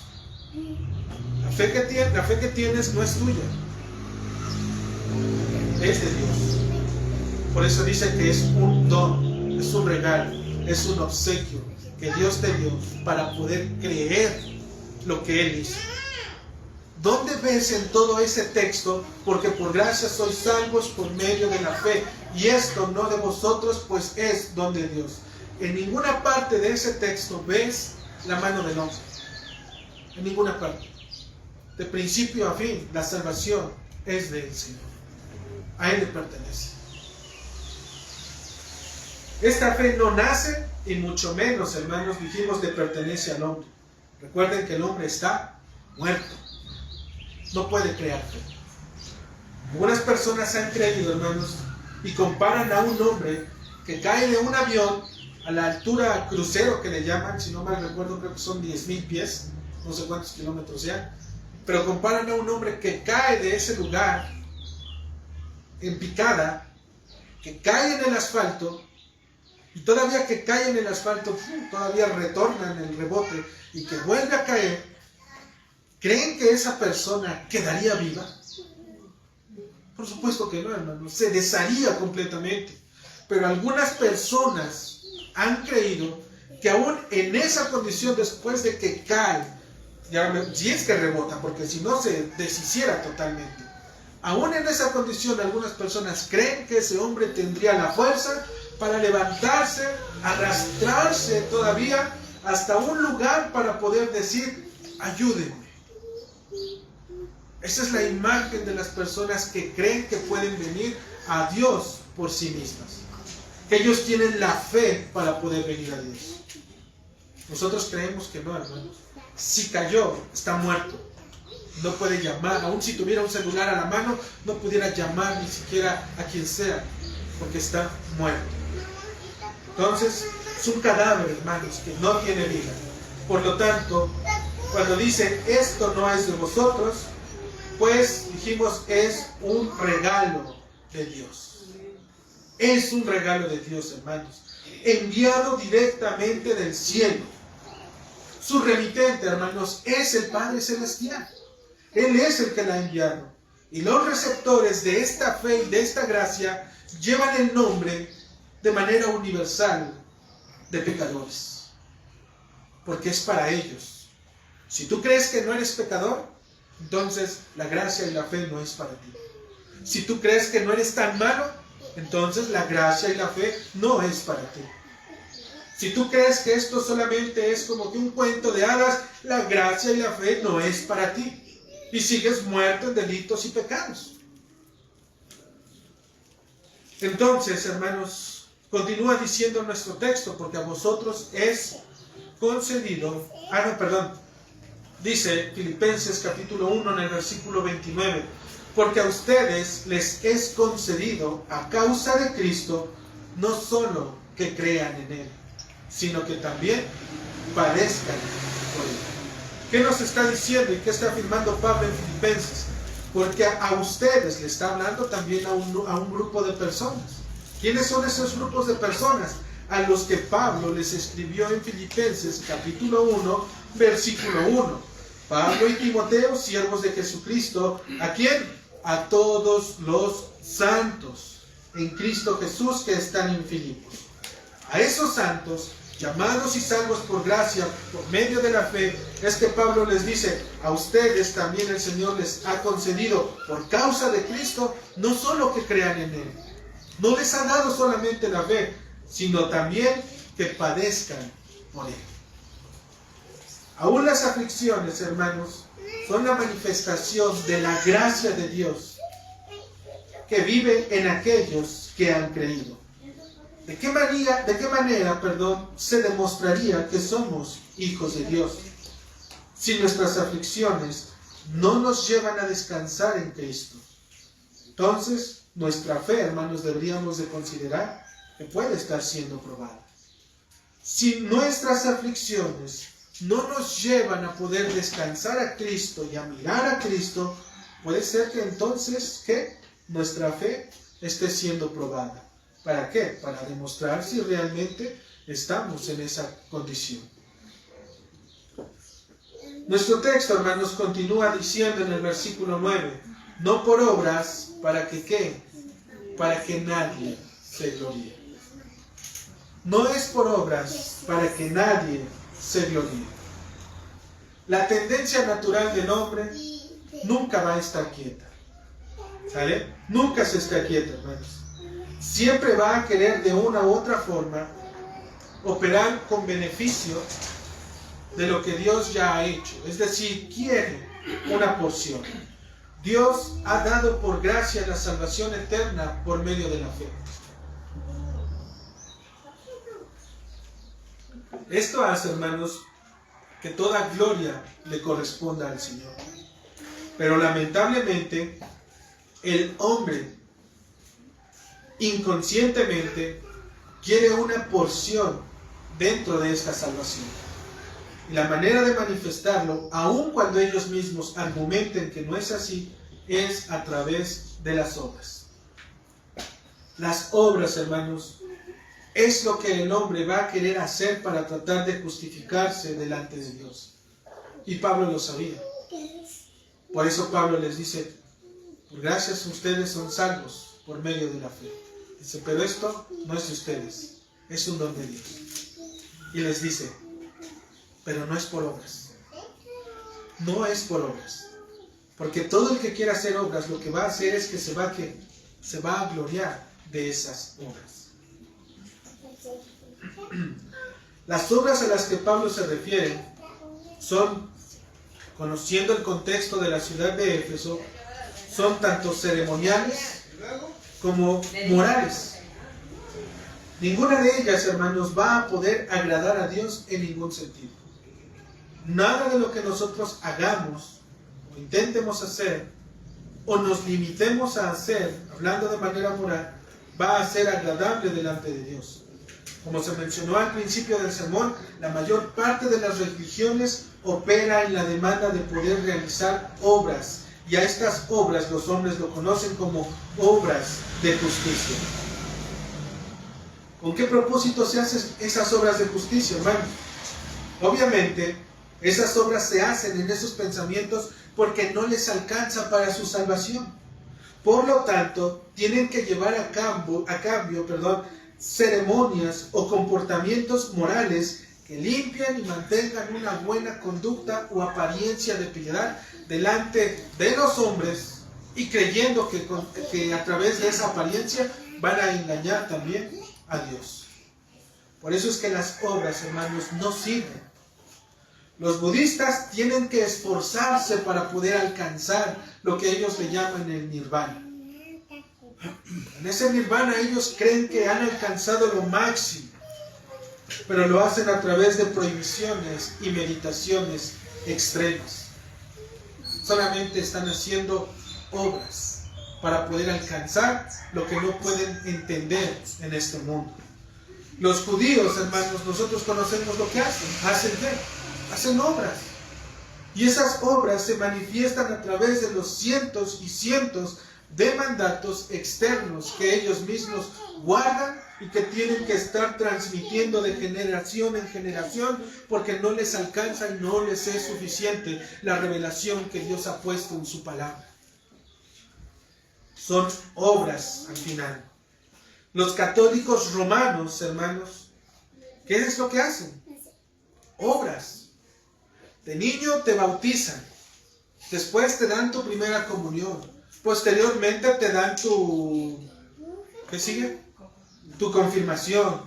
La fe que tienes no es tuya, es de Dios. Por eso dice que es un don, es un regalo, es un obsequio que Dios te dio para poder creer lo que Él hizo. ¿Dónde ves en todo ese texto? Porque por gracia sois salvos por medio de la fe, y esto no de vosotros, pues es don de Dios. En ninguna parte de ese texto ves la mano del hombre. En ninguna parte. De principio a fin, la salvación es del Señor. A Él le pertenece. Esta fe no nace, y mucho menos, hermanos, dijimos, le pertenece al hombre. Recuerden que el hombre está muerto. No puede crear fe. Algunas personas han creído, hermanos, y comparan a un hombre que cae de un avión a la altura crucero que le llaman, si no mal recuerdo, creo que son 10,000 pies, no sé cuántos kilómetros sean, pero comparan a un hombre que cae de ese lugar en picada, que cae en el asfalto, y todavía que cae en el asfalto, todavía retorna en el rebote y que vuelve a caer. ¿Creen que esa persona quedaría viva? Por supuesto que no, hermano. Se desharía completamente. Pero algunas personas han creído que aún en esa condición, después de que cae, si es que rebota, porque si no se deshiciera totalmente, aún en esa condición algunas personas creen que ese hombre tendría la fuerza para levantarse, arrastrarse todavía hasta un lugar para poder decir: ayúdenme. Esa es la imagen de las personas que creen que pueden venir a Dios por sí mismas. Ellos tienen la fe para poder venir a Dios. Nosotros creemos que no, hermanos. Si cayó, está muerto. No puede llamar. Aun si tuviera un celular a la mano, no pudiera llamar ni siquiera a quien sea, porque está muerto. Entonces, es un cadáver, hermanos, que no tiene vida. Por lo tanto, cuando dice esto no es de vosotros, pues dijimos es un regalo de Dios. Es un regalo de Dios, hermanos, enviado directamente del cielo. Su remitente, hermanos, es el Padre Celestial. Él es el que la ha enviado. Y los receptores de esta fe y de esta gracia llevan el nombre de manera universal de pecadores. Porque es para ellos. Si tú crees que no eres pecador, entonces la gracia y la fe no es para ti. Si tú crees que no eres tan malo, entonces la gracia y la fe no es para ti. Si tú crees que esto solamente es como que un cuento de hadas, la gracia y la fe no es para ti. Y sigues muerto en delitos y pecados. Entonces, hermanos, continúa diciendo nuestro texto, porque a vosotros es concedido. Dice Filipenses capítulo 1 en el versículo 29. Porque a ustedes les es concedido a causa de Cristo, no solo que crean en Él, sino que también padezcan por Él. ¿Qué nos está diciendo y qué está afirmando Pablo en Filipenses? Porque a ustedes le está hablando también a un grupo de personas. ¿Quiénes son esos grupos de personas? A los que Pablo les escribió en Filipenses capítulo 1, versículo 1. Pablo y Timoteo, siervos de Jesucristo, ¿a quién? A todos los santos en Cristo Jesús que están en Filipos. A esos santos, llamados y salvos por gracia, por medio de la fe, es que Pablo les dice, a ustedes también el Señor les ha concedido, por causa de Cristo, no solo que crean en Él, no les ha dado solamente la fe, sino también que padezcan por Él. Aún las aflicciones, hermanos, son la manifestación de la gracia de Dios que vive en aquellos que han creído. ¿De qué manera, se demostraría que somos hijos de Dios? Si nuestras aflicciones no nos llevan a descansar en Cristo. Entonces, nuestra fe, hermanos, deberíamos de considerar que puede estar siendo probada. Si nuestras aflicciones no nos llevan a poder descansar a Cristo y a mirar a Cristo, puede ser que entonces, ¿qué? Nuestra fe esté siendo probada. ¿Para qué? Para demostrar si realmente estamos en esa condición. Nuestro texto, hermanos, continúa diciendo en el versículo 9, no por obras, ¿para que qué? Para que nadie se gloríe. No es por obras para que nadie se gloríe. La tendencia natural del hombre nunca va a estar quieta. ¿Sale? Nunca se está quieta, hermanos. Siempre va a querer de una u otra forma operar con beneficio de lo que Dios ya ha hecho. Es decir, quiere una porción. Dios ha dado por gracia la salvación eterna por medio de la fe. Esto hace, hermanos, que toda gloria le corresponda al Señor. Pero lamentablemente, el hombre inconscientemente quiere una porción dentro de esta salvación. Y la manera de manifestarlo, aun cuando ellos mismos argumenten que no es así, es a través de las obras. Las obras, hermanos, es lo que el hombre va a querer hacer para tratar de justificarse delante de Dios. Y Pablo lo sabía. Por eso Pablo les dice, por gracias ustedes son salvos por medio de la fe. Dice, pero esto no es de ustedes, es un don de Dios. Y les dice, pero no es por obras. No es por obras. Porque todo el que quiera hacer obras, lo que va a hacer es que se va a gloriar de esas obras. Las obras a las que Pablo se refiere son, conociendo el contexto de la ciudad de Éfeso, son tanto ceremoniales como morales. Ninguna de ellas, hermanos, va a poder agradar a Dios en ningún sentido. Nada de lo que nosotros hagamos o intentemos hacer o nos limitemos a hacer, hablando de manera moral, va a ser agradable delante de Dios. Como se mencionó al principio del sermón, la mayor parte de las religiones opera en la demanda de poder realizar obras. Y a estas obras los hombres lo conocen como obras de justicia. ¿Con qué propósito se hacen esas obras de justicia, hermano? Obviamente, esas obras se hacen en esos pensamientos porque no les alcanza para su salvación. Por lo tanto, tienen que llevar a cambio, ceremonias o comportamientos morales que limpian y mantengan una buena conducta o apariencia de piedad delante de los hombres y creyendo que a través de esa apariencia van a engañar también a Dios. Por eso es que las obras, hermanos, no sirven. Los budistas tienen que esforzarse para poder alcanzar lo que ellos le llaman el nirvana. En ese nirvana ellos creen que han alcanzado lo máximo, pero lo hacen a través de prohibiciones y meditaciones extremas. Solamente están haciendo obras para poder alcanzar lo que no pueden entender en este mundo. Los judíos, hermanos, nosotros conocemos lo que hacen. ¿Hacen qué? Hacen obras. Y esas obras se manifiestan a través de los cientos y cientos de mandatos externos que ellos mismos guardan y que tienen que estar transmitiendo de generación en generación, porque no les alcanza y no les es suficiente la revelación que Dios ha puesto en su palabra. Son obras al final. Los católicos romanos, hermanos, ¿qué es lo que hacen? Obras. De niño te bautizan, después te dan tu primera comunión, posteriormente te dan ¿qué sigue? Tu confirmación.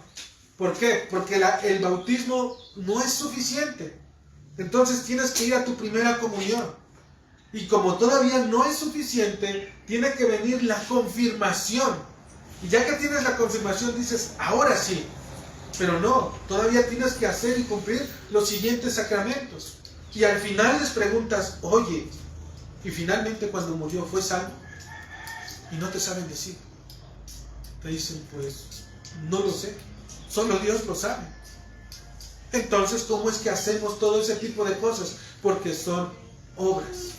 ¿Por qué? Porque el bautismo no es suficiente. Entonces tienes que ir a tu primera comunión. Y como todavía no es suficiente, tiene que venir la confirmación. Y ya que tienes la confirmación, dices, ahora sí. Pero no, todavía tienes que hacer y cumplir los siguientes sacramentos. Y al final les preguntas, oye, y finalmente cuando murió, ¿fue salvo? Y no te saben decir. Te dicen, pues, no lo sé. Solo Dios lo sabe. Entonces, ¿cómo es que hacemos todo ese tipo de cosas? Porque son obras.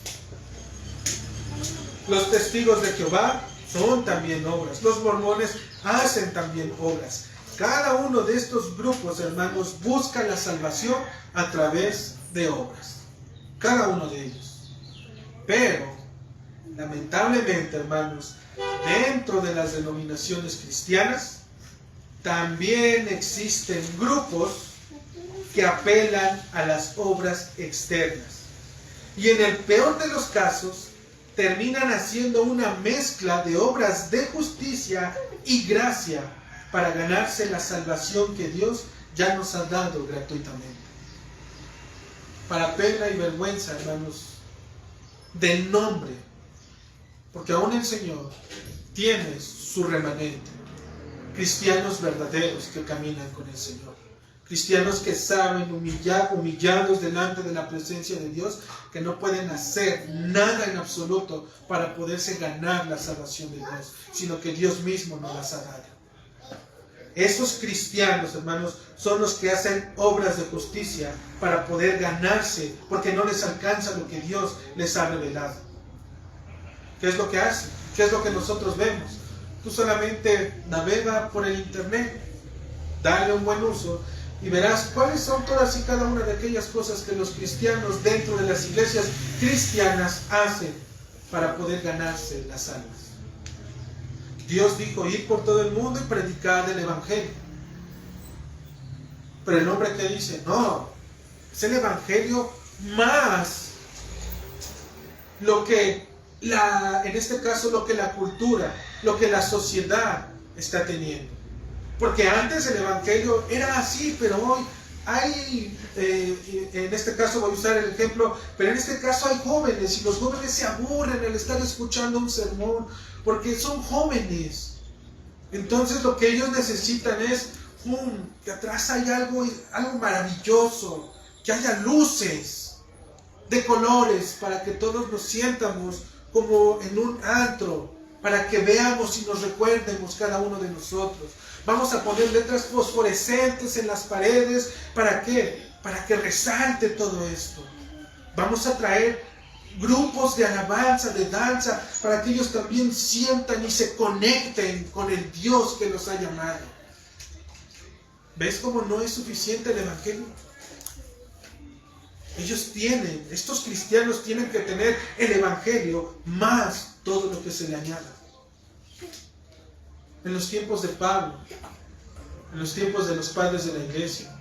Los testigos de Jehová son también obras. Los mormones hacen también obras. Cada uno de estos grupos, hermanos, busca la salvación a través de obras. Cada uno de ellos. Pero, lamentablemente, hermanos, dentro de las denominaciones cristianas, también existen grupos que apelan a las obras externas. Y en el peor de los casos, terminan haciendo una mezcla de obras de justicia y gracia para ganarse la salvación que Dios ya nos ha dado gratuitamente. Para pena y vergüenza, hermanos, del nombre, porque aún el Señor tiene su remanente, cristianos verdaderos que caminan con el Señor, cristianos que saben humillados delante de la presencia de Dios, que no pueden hacer nada en absoluto para poderse ganar la salvación de Dios, sino que Dios mismo nos las ha dado. Esos cristianos, hermanos, son los que hacen obras de justicia para poder ganarse, porque no les alcanza lo que Dios les ha revelado. ¿Qué es lo que hacen? ¿Qué es lo que nosotros vemos? Tú solamente navega por el internet, dale un buen uso y verás cuáles son todas y cada una de aquellas cosas que los cristianos dentro de las iglesias cristianas hacen para poder ganarse las almas. Dios dijo, ir por todo el mundo y predicar el evangelio. Pero el hombre que dice, no, es el evangelio más lo que en este caso lo que la cultura, lo que la sociedad está teniendo. Porque antes el evangelio era así, pero hoy hay, en este caso voy a usar el ejemplo, pero en este caso hay jóvenes y los jóvenes se aburren al estar escuchando un sermón porque son jóvenes. Entonces lo que ellos necesitan es que atrás hay algo maravilloso, que haya luces de colores para que todos nos sientamos como en un antro, para que veamos y nos recuerdemos cada uno de nosotros. Vamos a poner letras fosforescentes en las paredes. ¿Para qué? Para que resalte todo esto. Vamos a traer grupos de alabanza, de danza, para que ellos también sientan y se conecten con el Dios que los ha llamado. ¿Ves cómo no es suficiente el evangelio? Estos cristianos tienen que tener el evangelio más todo lo que se le añada. En los tiempos de Pablo, en los tiempos de los padres de la iglesia,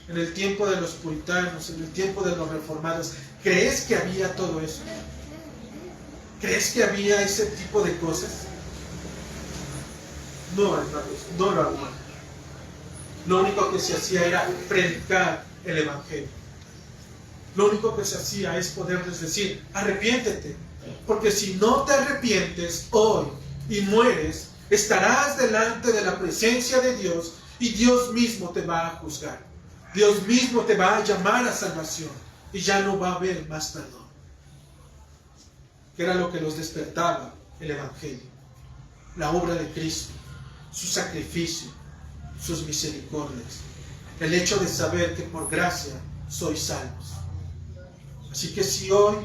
en el tiempo de los puritanos, en el tiempo de los reformados, ¿crees que había todo eso? ¿Crees que había ese tipo de cosas? No, hermanos, no lo había. Lo único que se hacía era predicar el evangelio. Lo único que se hacía es poderles decir, arrepiéntete, porque si no te arrepientes hoy y mueres, estarás delante de la presencia de Dios y Dios mismo te va a juzgar. Dios mismo te va a llamar a salvación y ya no va a haber más perdón. Que era lo que los despertaba el evangelio, la obra de Cristo, su sacrificio, sus misericordias, el hecho de saber que por gracia sois salvos. Así que si hoy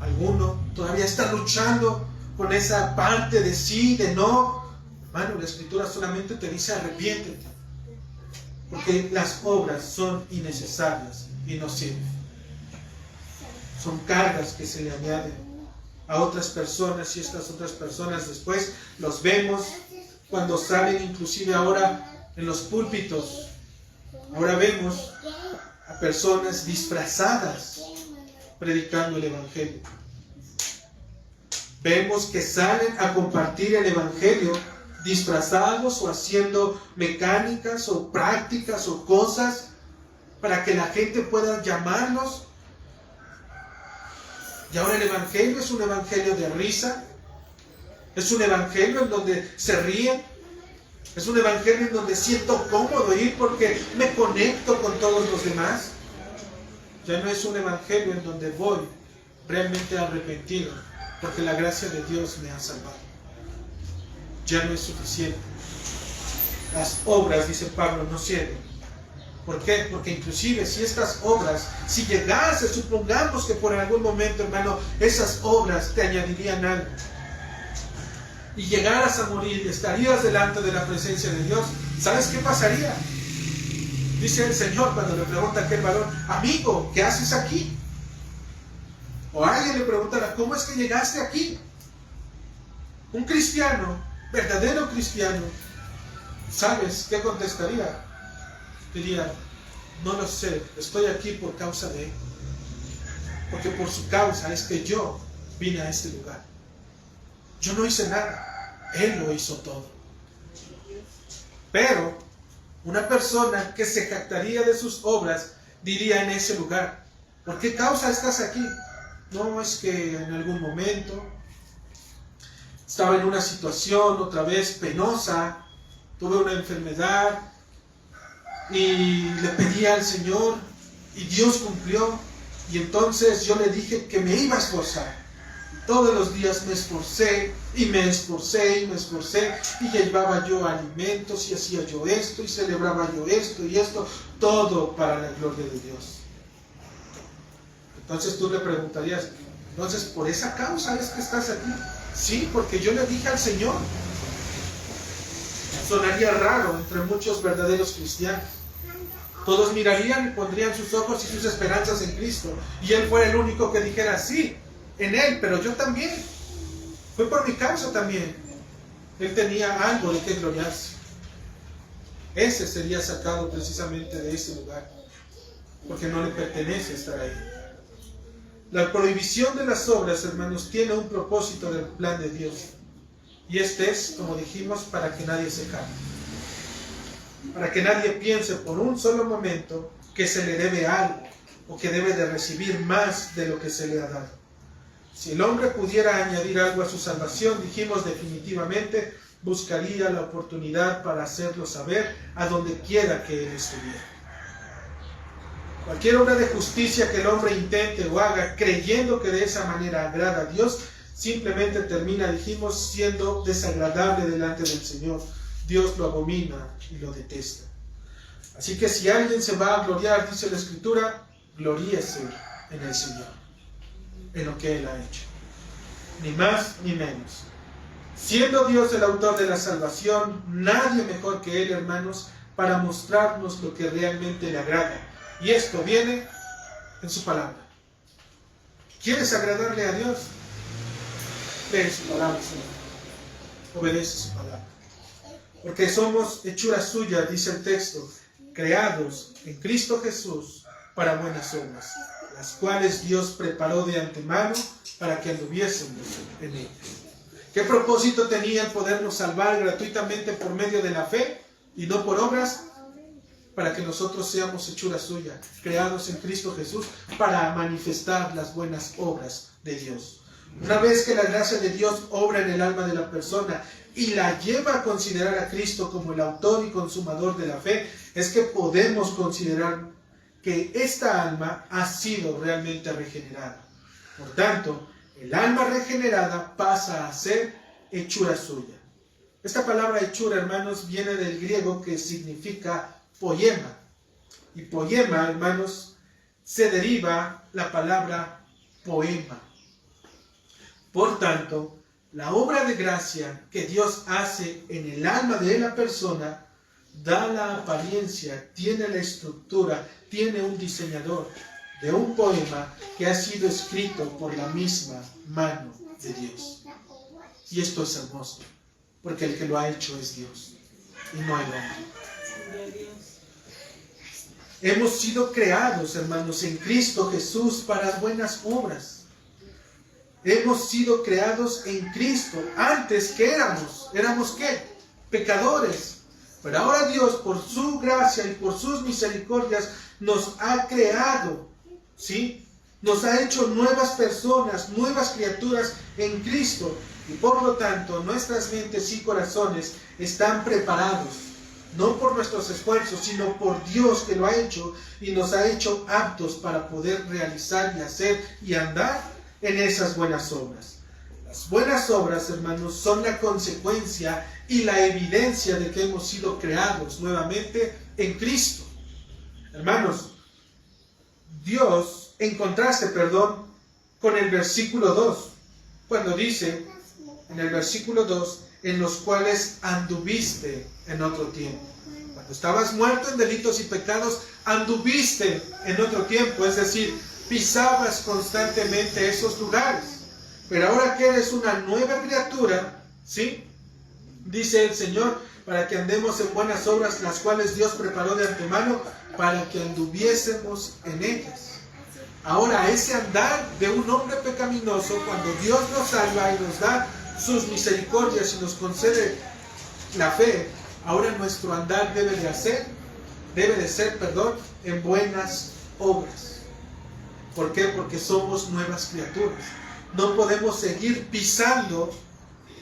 alguno todavía está luchando con esa parte de sí, de no, hermano, la Escritura solamente te dice arrepiéntete, porque las obras son innecesarias y no sirven. Son cargas que se le añaden a otras personas, y estas otras personas después los vemos cuando salen, inclusive ahora en los púlpitos. Ahora vemos a personas disfrazadas predicando el Evangelio. Vemos que salen a compartir el Evangelio disfrazados o haciendo mecánicas o prácticas o cosas para que la gente pueda llamarlos. Y ahora el Evangelio es un Evangelio de risa, es un Evangelio en donde se ríen, es un Evangelio en donde siento cómodo ir porque me conecto con todos los demás. Ya no es un Evangelio en donde voy realmente arrepentido porque la gracia de Dios me ha salvado. Ya no es suficiente. Las obras, dice Pablo, no sirven. ¿Por qué? Porque inclusive si estas obras, si llegase, supongamos que por algún momento, hermano, esas obras te añadirían algo, y llegaras a morir y estarías delante de la presencia de Dios, ¿sabes qué pasaría? Dice el Señor cuando le pregunta a aquel varón: amigo, ¿qué haces aquí? O alguien le preguntará: ¿cómo es que llegaste aquí? Un cristiano, verdadero cristiano, ¿sabes qué contestaría? Diría: no lo sé, estoy aquí por causa de Él. Porque por su causa es que yo vine a este lugar. Yo no hice nada, Él lo hizo todo. Pero una persona que se jactaría de sus obras diría en ese lugar: ¿por qué causa estás aquí? No, es que en algún momento estaba en una situación otra vez penosa, tuve una enfermedad y le pedí al Señor y Dios cumplió, y entonces yo le dije que me iba a esforzar. Todos los días me esforcé y me esforcé y me esforcé, y llevaba yo alimentos y hacía yo esto y celebraba yo esto y esto, todo para la gloria de Dios. Entonces tú le preguntarías: entonces, ¿por esa causa es que estás aquí? Sí, porque yo le dije al Señor. Sonaría raro entre muchos verdaderos cristianos. Todos mirarían y pondrían sus ojos y sus esperanzas en Cristo, y Él fue el único que dijera: sí, en Él, pero yo también. Fue por mi causa también. Él tenía algo de qué gloriarse. Ese sería sacado precisamente de ese lugar, porque no le pertenece estar ahí. La prohibición de las obras, hermanos, tiene un propósito del plan de Dios. Y este es, como dijimos, para que nadie se jacte. Para que nadie piense por un solo momento que se le debe algo, o que debe de recibir más de lo que se le ha dado. Si el hombre pudiera añadir algo a su salvación, dijimos, definitivamente buscaría la oportunidad para hacerlo saber a donde quiera que él estuviera. Cualquier obra de justicia que el hombre intente o haga creyendo que de esa manera agrada a Dios, simplemente termina, dijimos, siendo desagradable delante del Señor. Dios lo abomina y lo detesta. Así que si alguien se va a gloriar, dice la Escritura, gloríese en el Señor, en lo que Él ha hecho. Ni más ni menos. Siendo Dios el autor de la salvación, nadie mejor que Él, hermanos, para mostrarnos lo que realmente le agrada. Y esto viene en su palabra. ¿Quieres agradarle a Dios? Lee su palabra, Señor. Obedece su palabra. Porque somos hechura suya, dice el texto, creados en Cristo Jesús para buenas obras, las cuales Dios preparó de antemano para que anduviésemos en ellas. ¿Qué propósito tenía el podernos salvar gratuitamente por medio de la fe y no por obras? Para que nosotros seamos hechura suya, creados en Cristo Jesús para manifestar las buenas obras de Dios. Una vez que la gracia de Dios obra en el alma de la persona y la lleva a considerar a Cristo como el autor y consumador de la fe, es que podemos considerar que esta alma ha sido realmente regenerada. Por tanto, el alma regenerada pasa a ser hechura suya. Esta palabra hechura, hermanos, viene del griego que significa poema. Y poema, hermanos, se deriva la palabra poema. Por tanto, la obra de gracia que Dios hace en el alma de la persona da la apariencia, tiene la estructura, tiene un diseñador de un poema que ha sido escrito por la misma mano de Dios. Y esto es hermoso, porque el que lo ha hecho es Dios y no el hombre. Hemos sido creados, hermanos, en Cristo Jesús para buenas obras. Hemos sido creados en Cristo. Antes, ¿qué éramos? ¿Éramos qué? Pecadores. Pero ahora Dios, por su gracia y por sus misericordias, nos ha creado, ¿sí? Nos ha hecho nuevas personas, nuevas criaturas en Cristo. Y por lo tanto, nuestras mentes y corazones están preparados, no por nuestros esfuerzos, sino por Dios que lo ha hecho y nos ha hecho aptos para poder realizar y hacer y andar en esas buenas obras. Las buenas obras, hermanos, son la consecuencia y la evidencia de que hemos sido creados nuevamente en Cristo. Hermanos, Dios, en contraste, con el versículo 2, cuando dice, en el versículo 2, en los cuales anduviste en otro tiempo. Cuando estabas muerto en delitos y pecados, anduviste en otro tiempo, es decir, pisabas constantemente esos lugares. Pero ahora que eres una nueva criatura, ¿sí? Dice el Señor, para que andemos en buenas obras, las cuales Dios preparó de antemano, para que anduviésemos en ellas. Ahora, ese andar de un hombre pecaminoso, cuando Dios nos salva y nos da sus misericordias y nos concede la fe, ahora nuestro andar debe de ser, en buenas obras. ¿Por qué? Porque somos nuevas criaturas. No podemos seguir pisando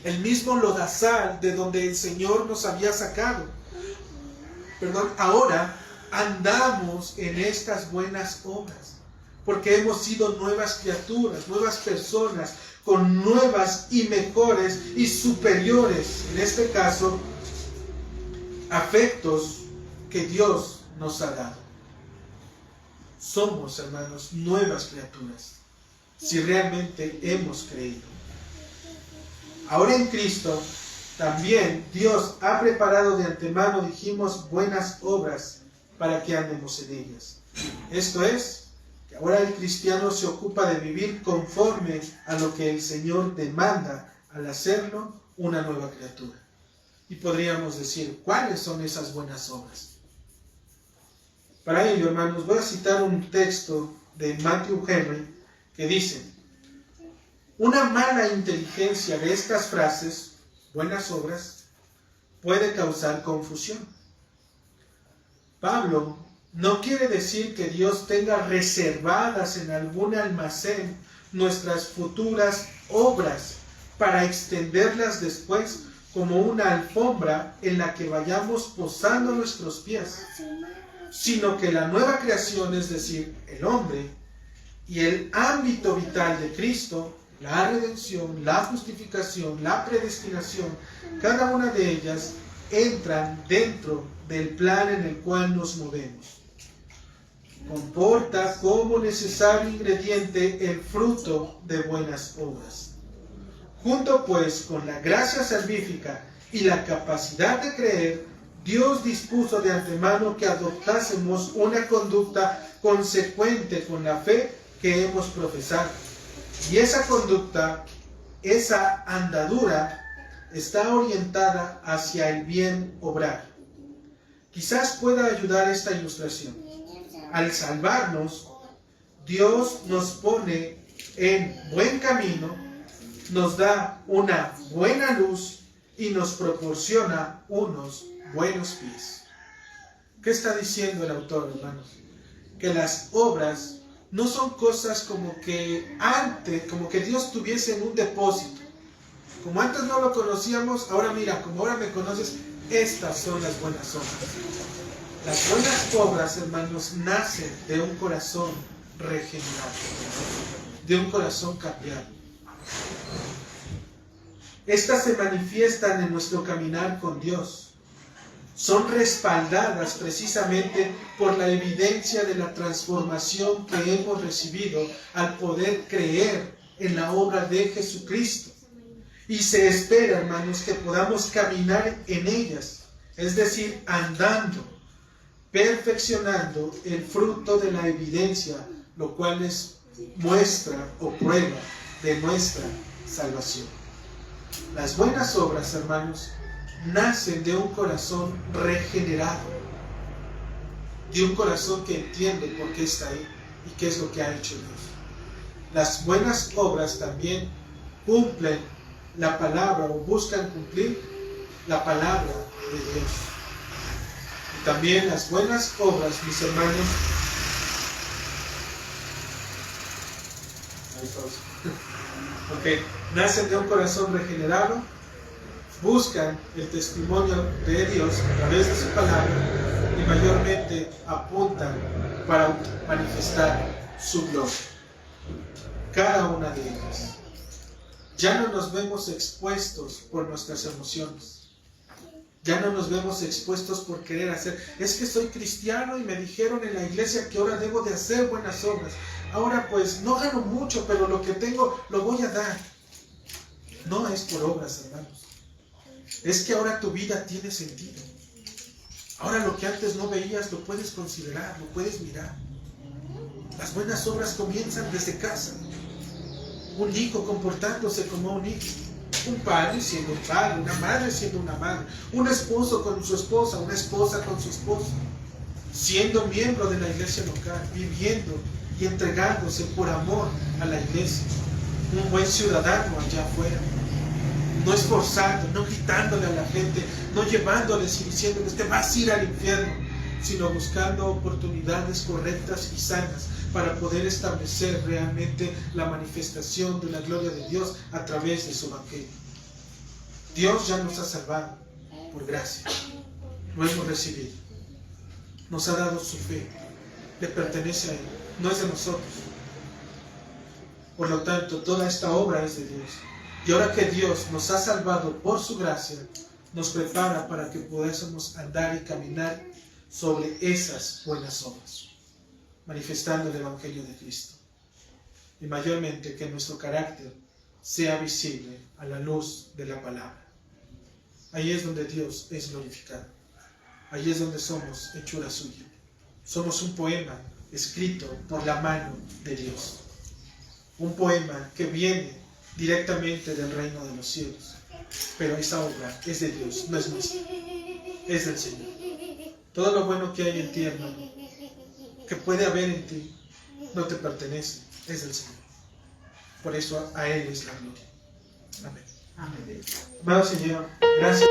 el mismo lodazal de donde el Señor nos había sacado. Ahora andamos en estas buenas obras, porque hemos sido nuevas criaturas, nuevas personas, con nuevas y mejores y superiores, en este caso, afectos que Dios nos ha dado. Somos, hermanos, nuevas criaturas, si realmente hemos creído. Ahora en Cristo, también Dios ha preparado de antemano, dijimos, buenas obras para que andemos en ellas. Esto es, que ahora el cristiano se ocupa de vivir conforme a lo que el Señor demanda al hacerlo una nueva criatura. Y podríamos decir, ¿cuáles son esas buenas obras? Para ello, hermanos, voy a citar un texto de Matthew Henry que dice: una mala inteligencia de estas frases, buenas obras, puede causar confusión. Pablo no quiere decir que Dios tenga reservadas en algún almacén nuestras futuras obras para extenderlas después como una alfombra en la que vayamos posando nuestros pies, sino que la nueva creación, es decir, el hombre y el ámbito vital de Cristo, la redención, la justificación, la predestinación, cada una de ellas entran dentro del plan en el cual nos movemos. Comporta como necesario ingrediente el fruto de buenas obras. Junto pues con la gracia salvífica y la capacidad de creer, Dios dispuso de antemano que adoptásemos una conducta consecuente con la fe que hemos profesado. Y esa conducta, esa andadura, está orientada hacia el bien obrar. Quizás pueda ayudar esta ilustración. Al salvarnos, Dios nos pone en buen camino, nos da una buena luz y nos proporciona unos buenos pies. ¿Qué está diciendo el autor, hermanos? Que las obras no son cosas como que Dios tuviese en un depósito. Como antes no lo conocíamos, ahora mira, como ahora me conoces, estas son las buenas obras. Las buenas obras, hermanos, nacen de un corazón regenerado, de un corazón cambiado. Estas se manifiestan en nuestro caminar con Dios. son respaldadas precisamente por la evidencia de la transformación que hemos recibido al poder creer en la obra de Jesucristo. Y se espera, hermanos, que podamos caminar en ellas, es decir, andando, perfeccionando el fruto de la evidencia, lo cual es muestra o prueba de nuestra salvación. Las buenas obras, hermanos, nacen de un corazón regenerado, de un corazón que entiende por qué está ahí y qué es lo que ha hecho Dios. Las buenas obras también cumplen la palabra o buscan cumplir la palabra de Dios. Y también las buenas obras, mis hermanos, nacen de un corazón regenerado, buscan el testimonio de Dios a través de su palabra y mayormente apuntan para manifestar su gloria. Cada una de ellas. Ya no nos vemos expuestos por nuestras emociones. Ya no nos vemos expuestos por querer hacer. Es que soy cristiano y me dijeron en la iglesia que ahora debo de hacer buenas obras. Ahora pues no gano mucho, pero lo que tengo lo voy a dar. No es por obras, hermanos. Es que ahora tu vida tiene sentido. Ahora lo que antes no veías lo puedes considerar, lo puedes mirar. Las buenas obras comienzan desde casa. Un hijo comportándose como un hijo, un padre siendo un padre, una madre siendo una madre, un esposo con su esposa, una esposa con su esposo, siendo miembro de la iglesia local, viviendo y entregándose por amor a la iglesia, un buen ciudadano allá afuera, no esforzando, no gritándole a la gente, no llevándoles y diciéndoles te vas a ir al infierno, sino buscando oportunidades correctas y sanas para poder establecer realmente la manifestación de la gloria de Dios a través de su evangelio. Dios ya nos ha salvado por gracia, lo hemos recibido, nos ha dado su fe, le pertenece a Él, no es de nosotros. Por lo tanto, toda esta obra es de Dios. Y ahora que Dios nos ha salvado por su gracia, nos prepara para que podamos andar y caminar sobre esas buenas obras, manifestando el Evangelio de Cristo. Y mayormente que nuestro carácter sea visible a la luz de la palabra. Ahí es donde Dios es glorificado. Ahí es donde somos hechura suya. Somos un poema escrito por la mano de Dios. Un poema que viene directamente del reino de los cielos. Pero esa obra es de Dios, no es nuestra. Es del Señor. Todo lo bueno que hay en ti, hermano, que puede haber en ti, no te pertenece, es del Señor. Por eso a Él es la gloria. Amén. Amén. Amado Señor, gracias.